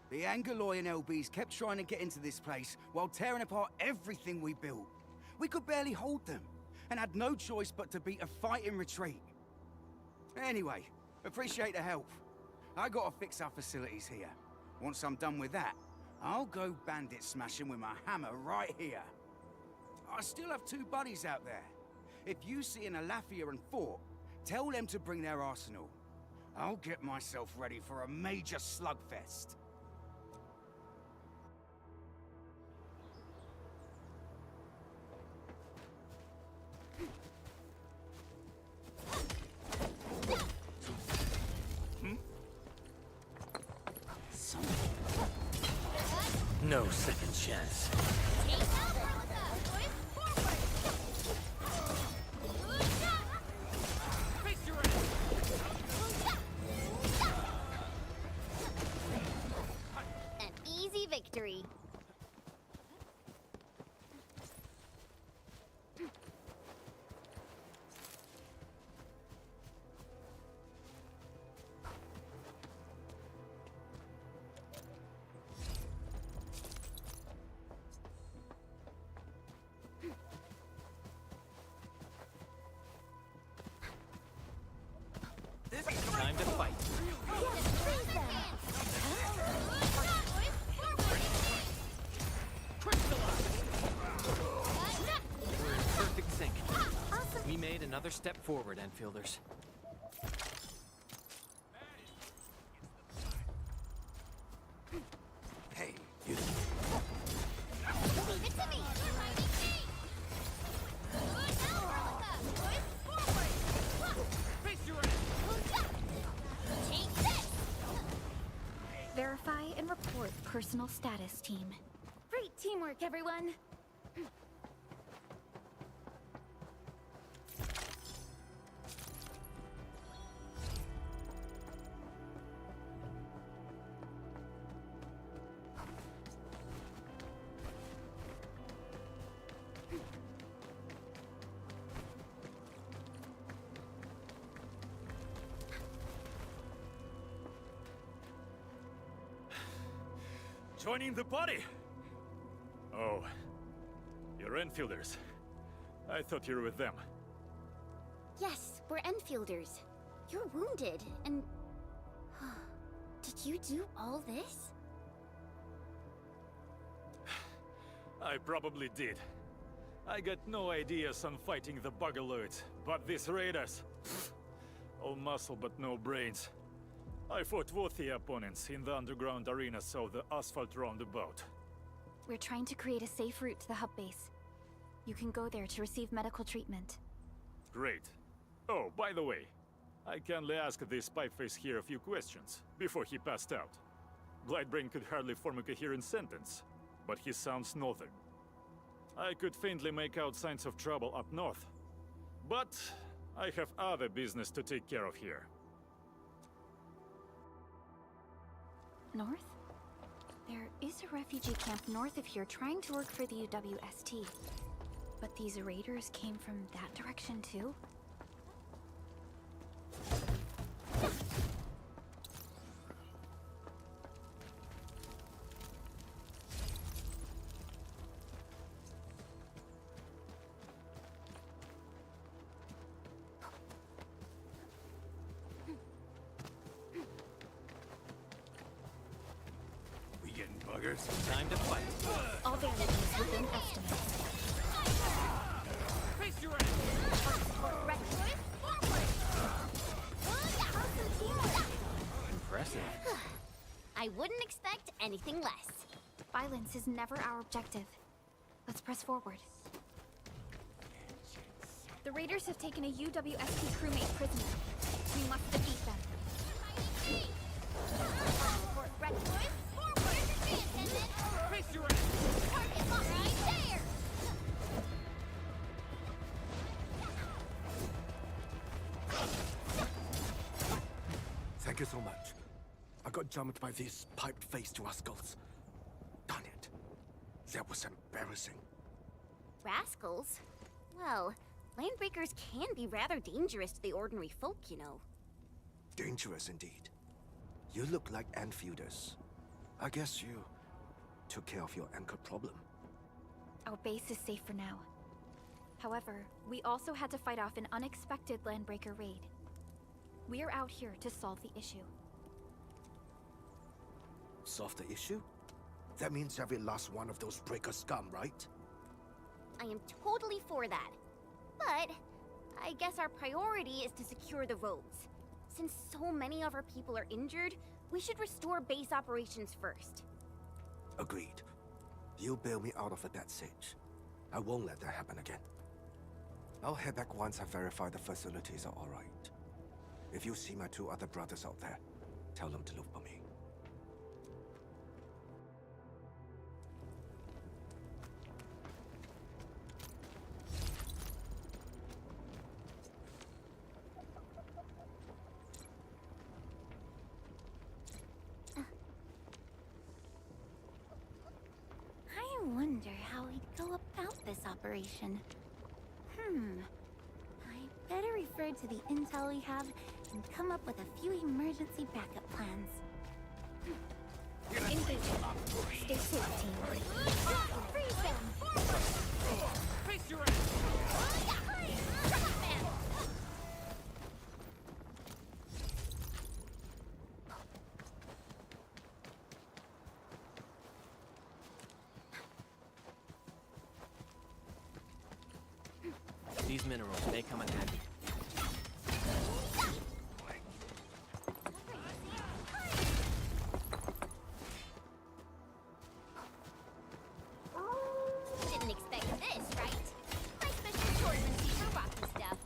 The Angaloy and LBs kept trying to get into this place while tearing apart everything we built. We could barely hold them, and had no choice but to beat a fighting retreat. Anyway, appreciate the help. I gotta fix our facilities here. Once I'm done with that, I'll go bandit smashing with my hammer right here. I still have 2 buddies out there. If you see an Alafia and Fort, tell them to bring their arsenal. I'll get myself ready for a major slugfest. No second chance. Take them! Boys, forward! Face your ass! An easy victory. Time to fight. We're in perfect sync. We made another step forward, Enfielders. Hey, you. Leave it to me! Fighting me! Good now, boys, forward! Face your ass! Take this! Verify and report personal status, team. Great teamwork, everyone! Joining the party? Oh, you're Enfielders. I thought you were with them. Yes, we're Enfielders. You're wounded, and... Did you do all this? I probably did. I got no ideas on fighting the Buggerloids, but these raiders... all muscle but no brains. I fought worthy opponents in the underground arenas of the asphalt roundabout. We're trying to create a safe route to the hub base. You can go there to receive medical treatment. Great. Oh, by the way, I kindly asked this pipeface here a few questions before he passed out. Blightbrain could hardly form a coherent sentence, but he sounds northern. I could faintly make out signs of trouble up north, but I have other business to take care of here. North? There is a refugee camp north of here trying to work for the UWST. But these raiders came from that direction too? We getting buggers? Time to fight. All damages within estimates. Face your ass! Impressive. I wouldn't expect anything less. Violence is never our objective. Let's press forward. The raiders have taken a UWSP crewmate prisoner. We must defeat them. Face your ass! Target right there! Thank you so much. I got jumped by these piped-faced rascals. Darn it. That was embarrassing. Rascals? Well, landbreakers can be rather dangerous to the ordinary folk, you know. Dangerous indeed. You look like Enfielders. I guess you took care of your anchor problem. Our base is safe for now. However, we also had to fight off an unexpected landbreaker raid. We are out here to solve the issue. Solve the issue? That means every last one of those breaker scum, right? I am totally for that. But I guess our priority is to secure the roads. Since so many of our people are injured, we should restore base operations first. Agreed. You bail me out of a bad sitch. I won't let that happen again. I'll head back once I verify the facilities are alright. If you see my two other brothers out there, tell them to look for me. I wonder how we'd go about this operation. I better refer to the intel we have and come up with a few emergency backup plans. Engage. Stay safe, team. Freeze them! Face your ass! These minerals may come in handy. Didn't expect this, right? My special swordsmanship for rocky stuff.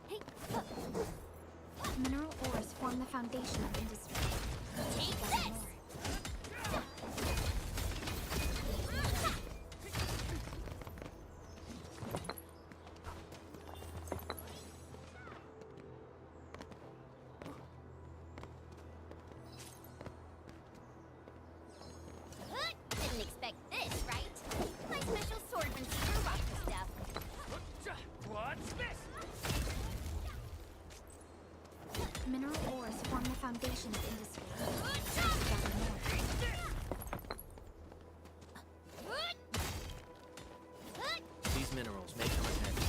Hey, look! Mineral ores form the foundation of industry. Take Gather this! more. Didn't expect this, right? My special swordsmanship for rocky stuff. What's this? Mineral ores form the foundation of industry. minerals may come in handy.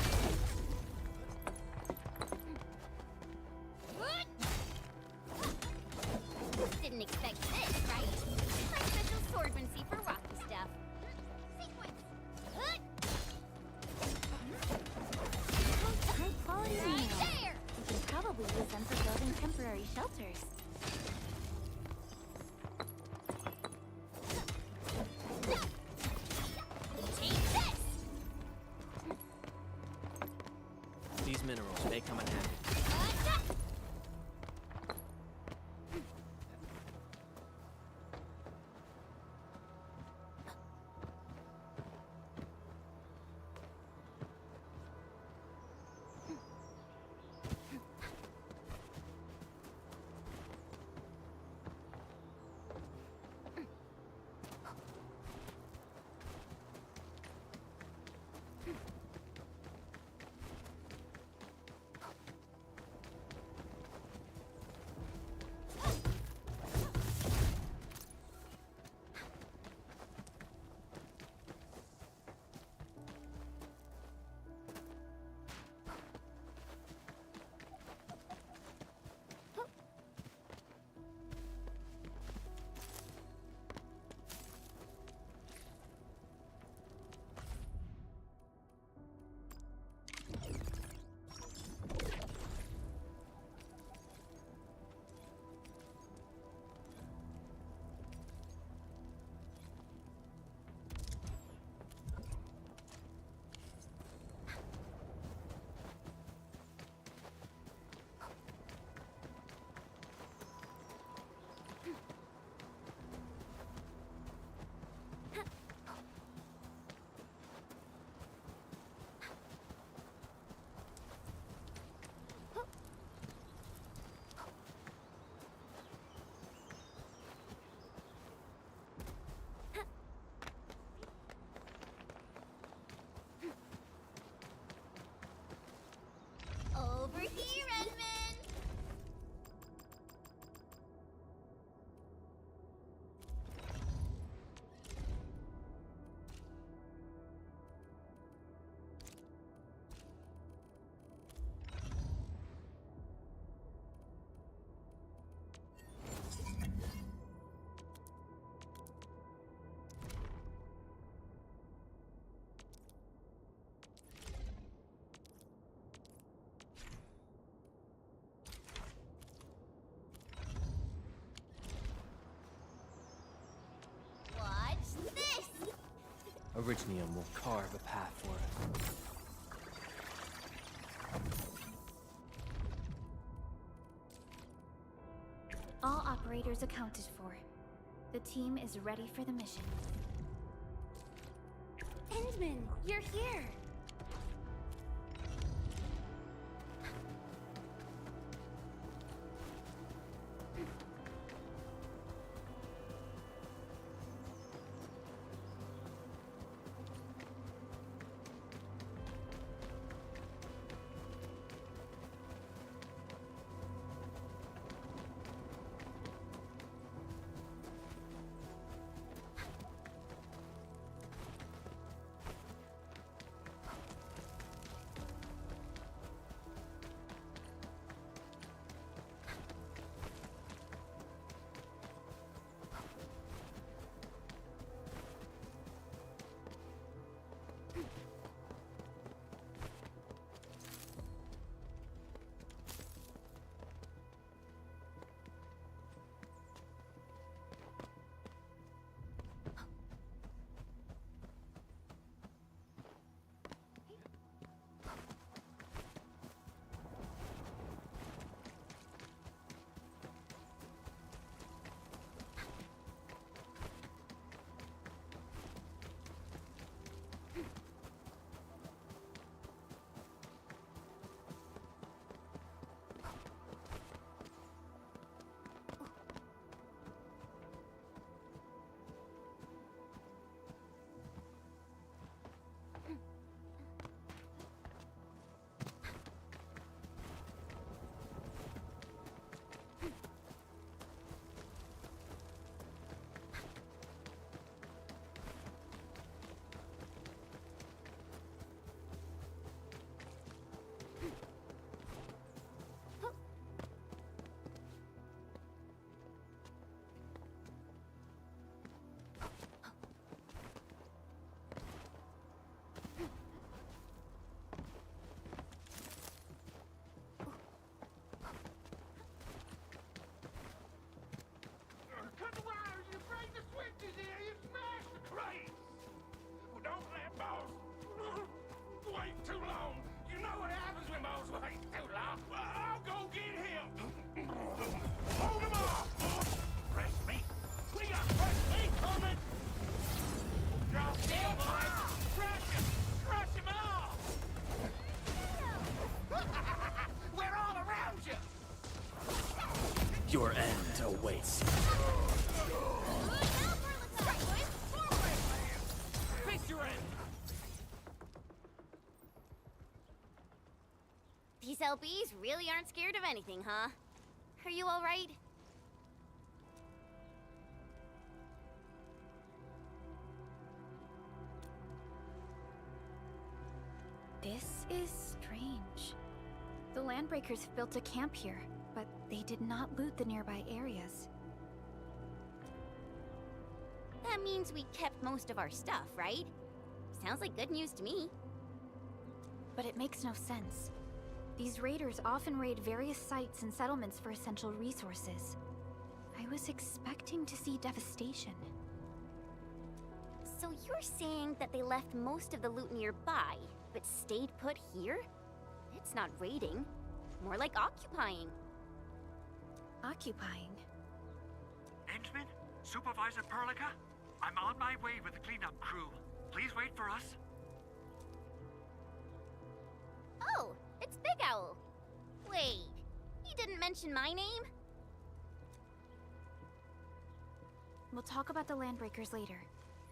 Didn't expect this, right? My special swordmancy for rocky stuff. Sequence! High quality Right minerals. there! We can probably use them for building temporary shelters. Take this! These minerals may come in handy. Over here, Edmund! Watch this! Orignium will carve a path for it. All operators accounted for. The team is ready for the mission. Endman, you're here! Your end awaits. Face your end! These LBs really aren't scared of anything, huh? Are you alright? This is strange. The Landbreakers have built a camp here, but they did not loot the nearby areas. That means we kept most of our stuff, right? Sounds like good news to me. But it makes no sense. These raiders often raid various sites and settlements for essential resources. I was expecting to see devastation. So you're saying that they left most of the loot nearby, but stayed put here? It's not raiding. More like occupying. Occupying? Endman? Supervisor Perlica? I'm on my way with the cleanup crew. Please wait for us. Oh, it's Big Owl. Wait, he didn't mention my name? We'll talk about the Landbreakers later.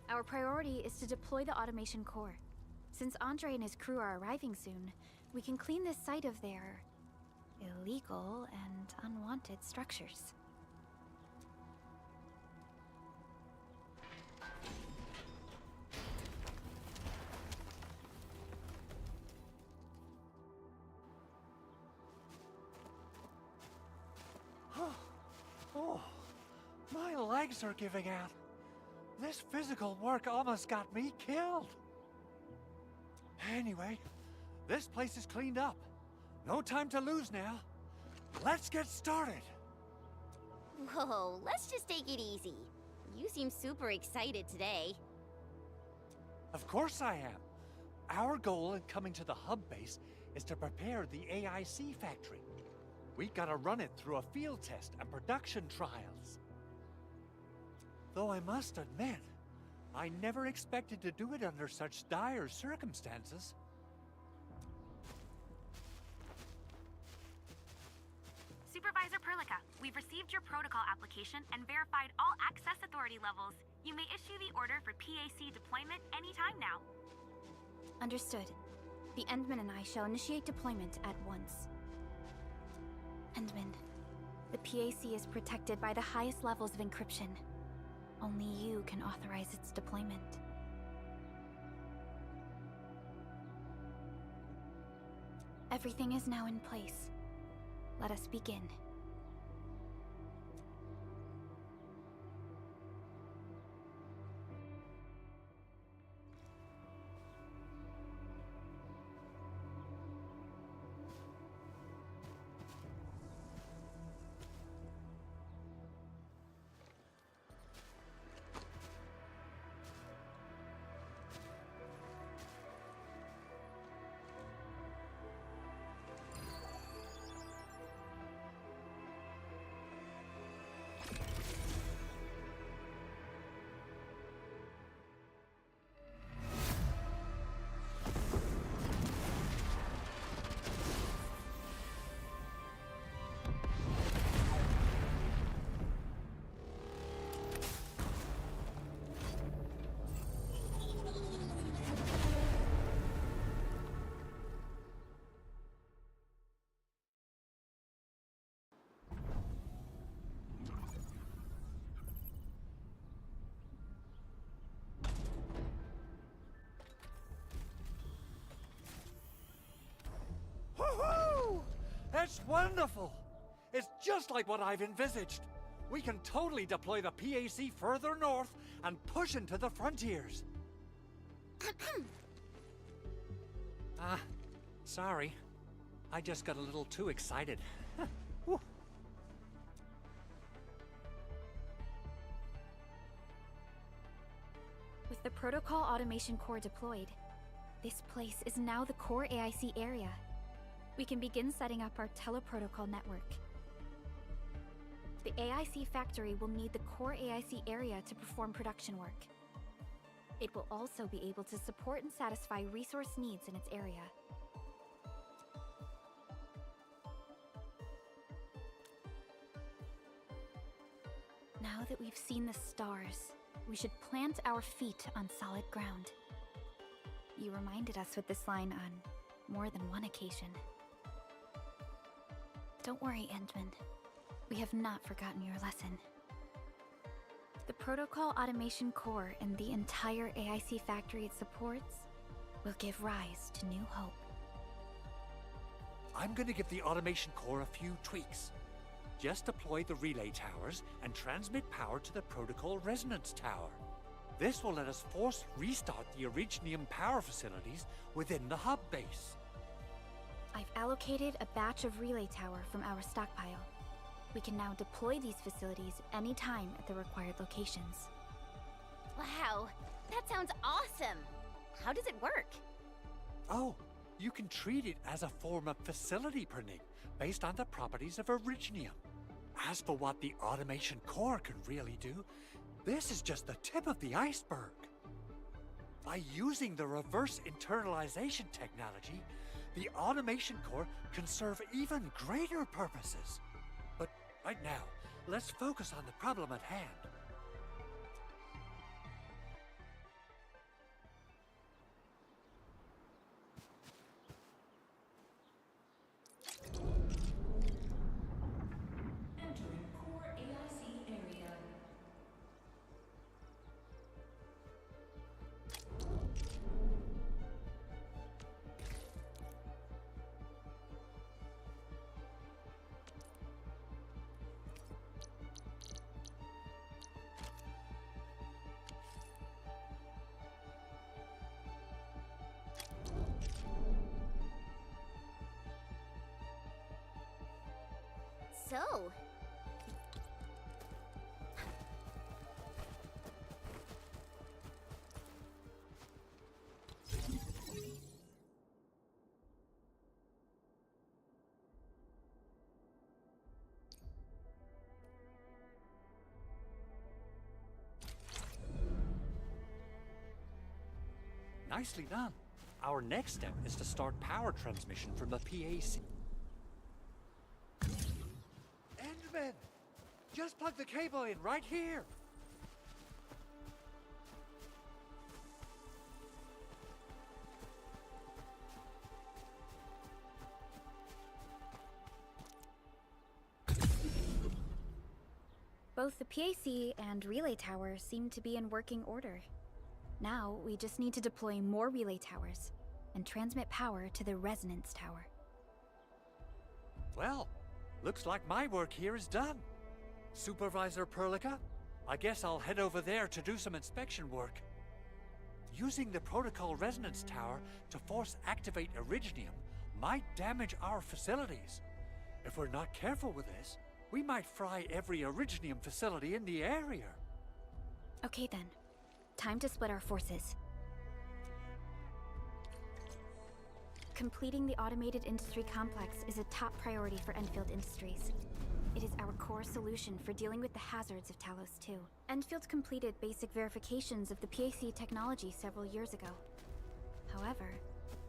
Our priority is to deploy the automation core. Since Andre and his crew are arriving soon, we can clean this site of their illegal and unwanted structures. Oh, my legs are giving out. This physical work almost got me killed. Anyway, this place is cleaned up. No time to lose now. Let's get started. Whoa, let's just take it easy. You seem super excited today. Of course I am. Our goal in coming to the hub base is to prepare the AIC factory. We gotta run it through a field test and production trials. Though I must admit, I never expected to do it under such dire circumstances. Supervisor Perlica, we've received your protocol application and verified all access authority levels. You may issue the order for PAC deployment anytime now. Understood. The Endman and I shall initiate deployment at once. Endman, the PAC is protected by the highest levels of encryption. Only you can authorize its deployment. Everything is now in place. Let us begin. Woohoo! That's wonderful! It's just like what I've envisaged. We can totally deploy the PAC further north and push into the frontiers. Sorry. I just got a little too excited. Whew. With the protocol automation core deployed, this place is now the core AIC area. We can begin setting up our teleprotocol network. The AIC factory will need the core AIC area to perform production work. It will also be able to support and satisfy resource needs in its area. Now that we've seen the stars, we should plant our feet on solid ground. You reminded us with this line on more than one occasion. Don't worry, Endman. We have not forgotten your lesson. The Protocol Automation Core and the entire AIC factory it supports will give rise to new hope. I'm gonna give the automation core a few tweaks. Just deploy the relay towers and transmit power to the Protocol Resonance Tower. This will let us force restart the Originium power facilities within the hub base. I've allocated a batch of relay tower from our stockpile. We can now deploy these facilities anytime at the required locations. Wow, that sounds awesome! How does it work? Oh, you can treat it as a form of facility printing based on the properties of Originium. As for what the automation core can really do, this is just the tip of the iceberg. By using the reverse internalization technology, the automation core can serve even greater purposes. But right now, let's focus on the problem at hand. Entering core AIC area. So, Nicely done. Our next step is to start power transmission from the PAC. Endman! Just plug the cable in right here! Both the PAC and relay tower seem to be in working order. Now, we just need to deploy more relay towers and transmit power to the resonance tower. Well, looks like my work here is done. Supervisor Perlica, I guess I'll head over there to do some inspection work. Using the Protocol Resonance Tower to force activate Originium might damage our facilities. If we're not careful with this, we might fry every Originium facility in the area. Okay then. Time to split our forces. Completing the automated industry complex is a top priority for Endfield Industries. It is our core solution for dealing with the hazards of Talos 2. Endfield completed basic verifications of the PAC technology several years ago. However,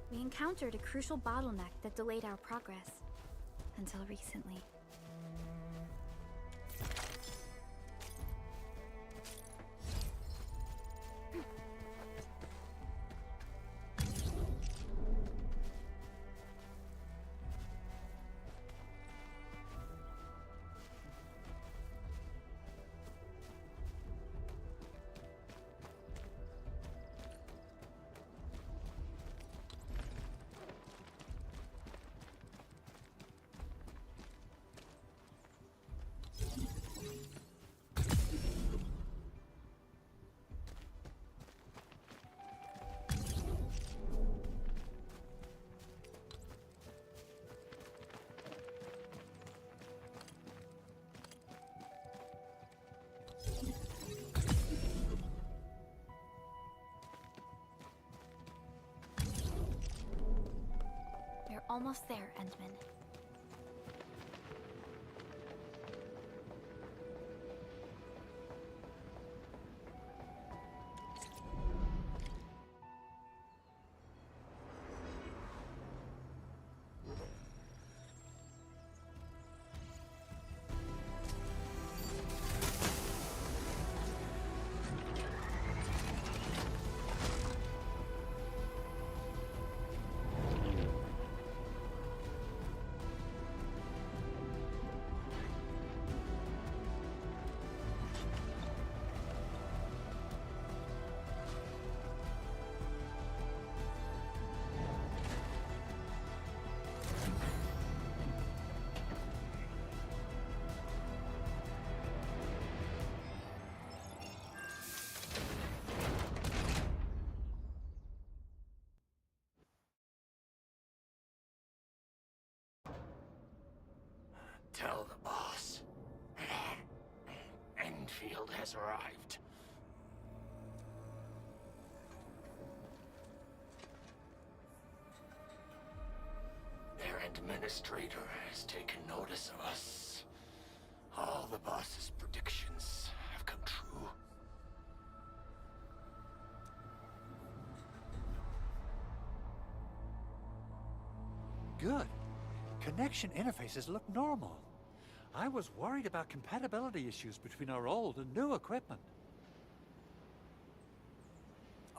we encountered a crucial bottleneck that delayed our progress. Until recently. We're almost there, Endman. Tell the boss. Endfield has arrived. Their administrator has taken notice of us. All the boss's predictions have come true. Good. Connection interfaces look normal. I was worried about compatibility issues between our old and new equipment.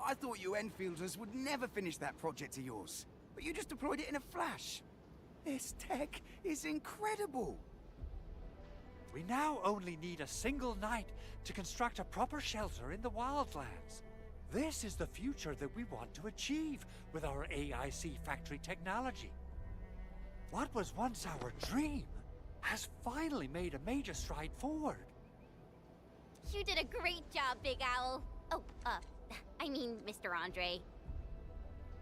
I thought you Enfielders would never finish that project of yours, but you just deployed it in a flash. This tech is incredible. We now only need a single night to construct a proper shelter in the wildlands. This is the future that we want to achieve with our AIC factory technology. What was once our dream has finally made a major stride forward. You did a great job, Big Owl. Oh, I mean, Mr. Andre.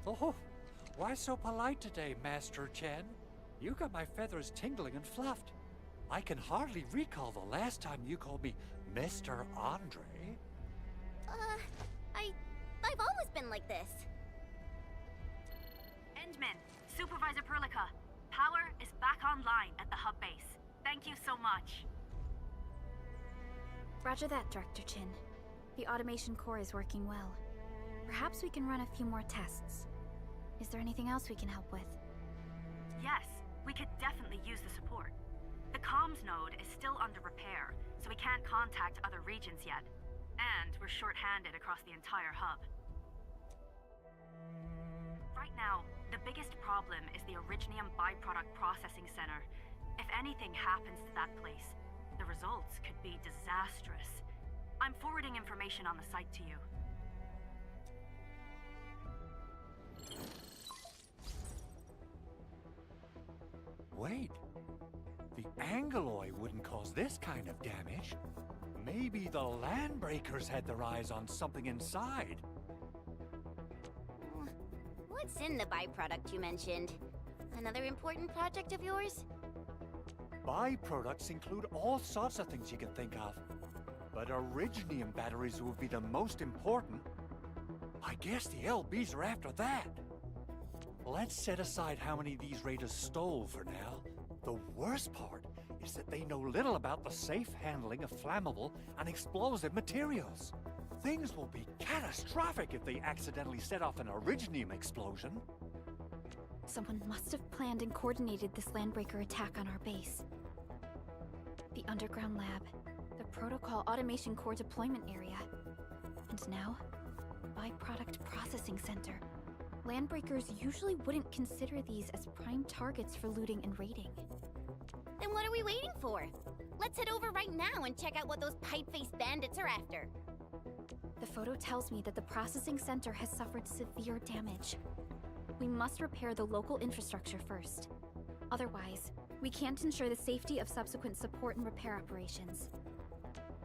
Oh, why so polite today, Master Chen? You got my feathers tingling and fluffed. I can hardly recall the last time you called me Mr. Andre. I've always been like this. Endman, Supervisor Perlica, power is back online at the hub base. Thank you so much. Roger that, Director Chin. The automation core is working well. Perhaps we can run a few more tests. Is there anything else we can help with? Yes, we could definitely use the support. The comms node is still under repair, so we can't contact other regions yet. And we're short-handed across the entire hub. Right now, the biggest problem is the Originium byproduct processing center. If anything happens to that place, the results could be disastrous. I'm forwarding information on the site to you. Wait, the Angeloy wouldn't cause this kind of damage. Maybe the Landbreakers had their eyes on something inside. What's in the byproduct you mentioned? Another important project of yours? Byproducts include all sorts of things you can think of. But Originium batteries would be the most important. I guess the LBs are after that. Let's set aside how many these raiders stole for now. The worst part is that they know little about the safe handling of flammable and explosive materials. Things will be catastrophic if they accidentally set off an Originium explosion. Someone must have planned and coordinated this Landbreaker attack on our base. The underground lab, the protocol automation core deployment area, and now, byproduct processing center. Landbreakers usually wouldn't consider these as prime targets for looting and raiding. Then what are we waiting for? Let's head over right now and check out what those pipe-faced bandits are after. The photo tells me that the processing center has suffered severe damage. We must repair the local infrastructure first. Otherwise, we can't ensure the safety of subsequent support and repair operations.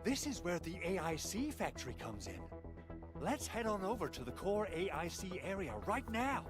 This is where the AIC factory comes in. Let's head on over to the core AIC area right now.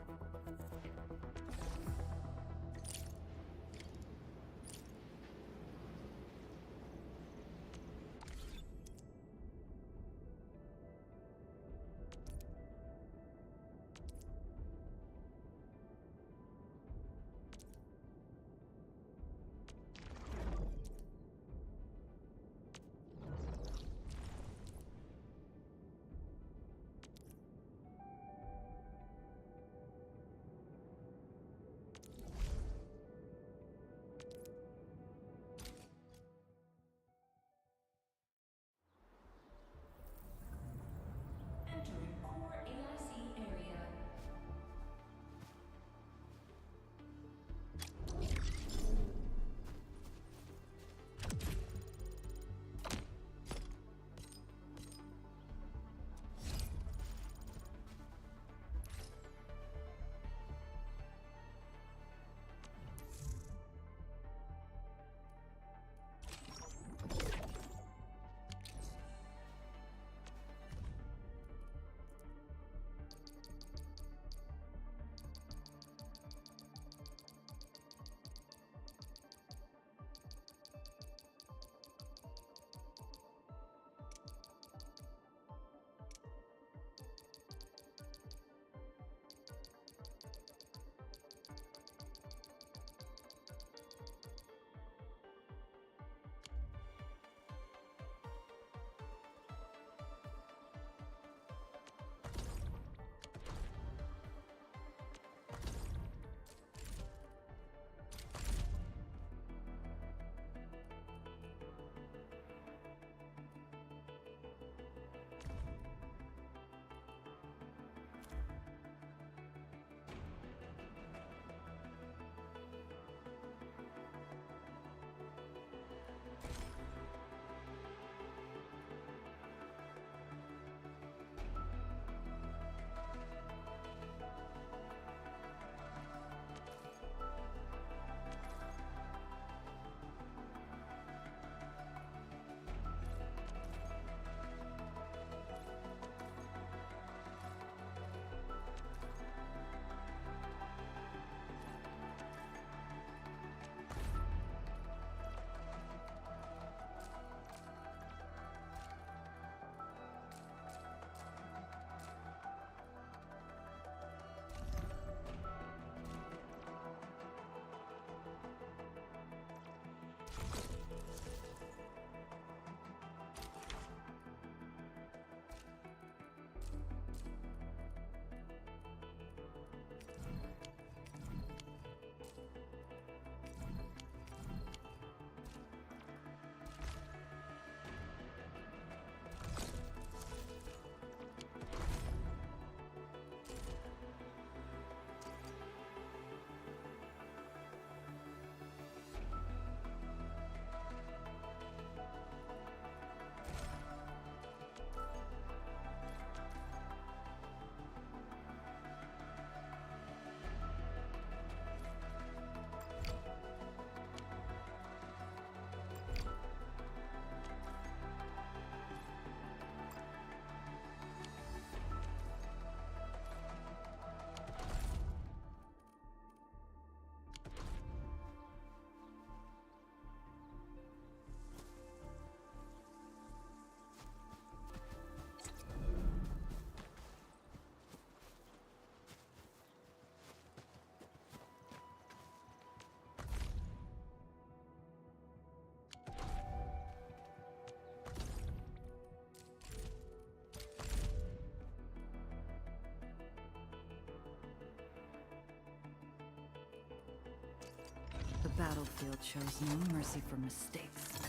The battlefield shows no mercy for mistakes.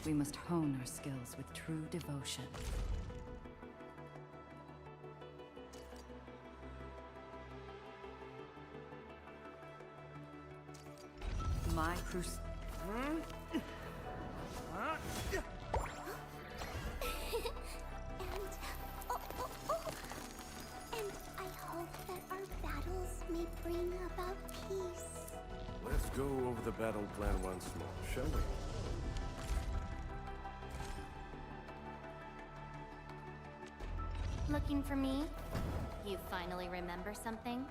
We must hone our skills with true devotion. My crus- And I hope that our battles may bring about peace. Let's go over the battle plan once more, shall we? Looking for me? You finally remember something?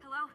Hello?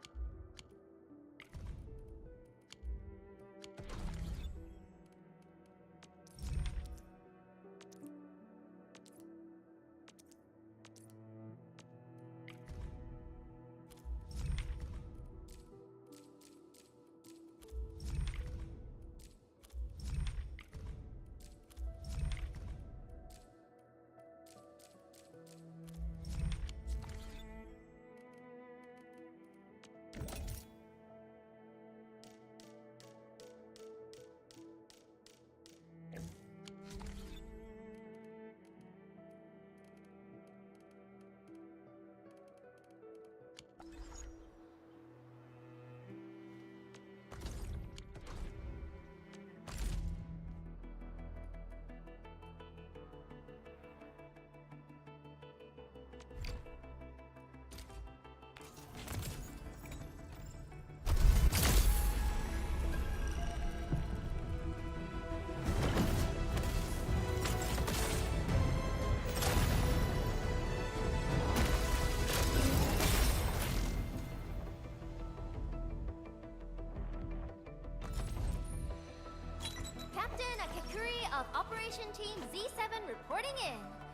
Captain Akakuri of Operation Team Z7 reporting in.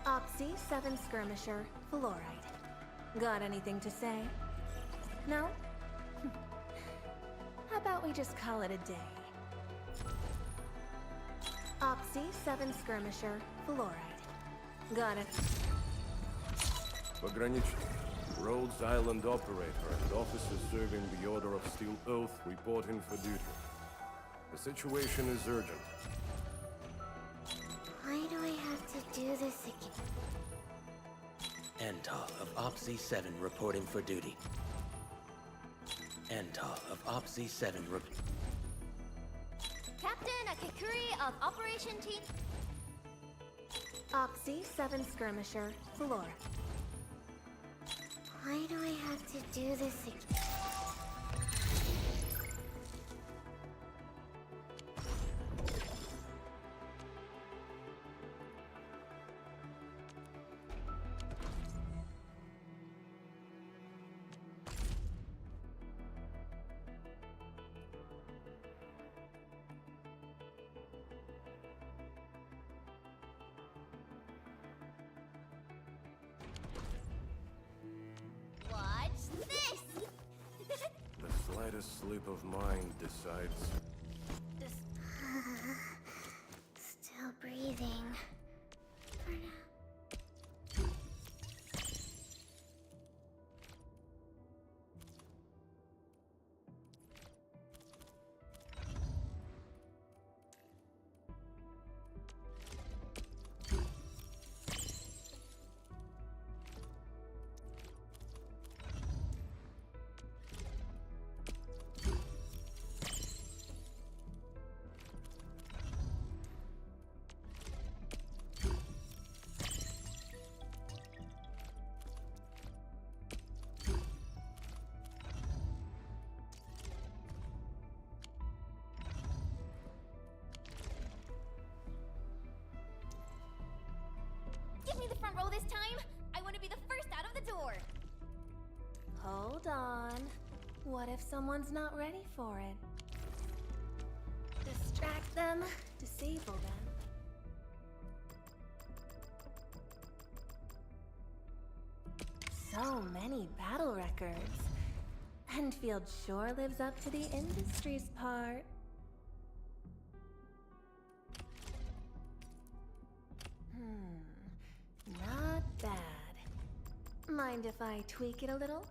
Oxy 7 Skirmisher, Fluoride. Got anything to say? No? How about we just call it a day? Oxy 7 Skirmisher, Fluoride. Got it. Pogranichnik, Rhodes Island operator and officer serving the Order of Steel Oath reporting for duty. The situation is urgent. Why do I have to do this again? Antal of Opsy 7 reporting for duty. Antal of Opsy 7 Captain Akikuri of Operation Team. Oxy 7 Skirmisher, Flora. Why do I have to do this again? Watch this! The slightest slip of mine decides. Still breathing. For now. Give me the front row this time! I want to be the first out of the door! Hold on. What if someone's not ready for it? Distract them, disable them. So many battle records. Endfield sure lives up to the industry's part. Not bad. Mind if I tweak it a little?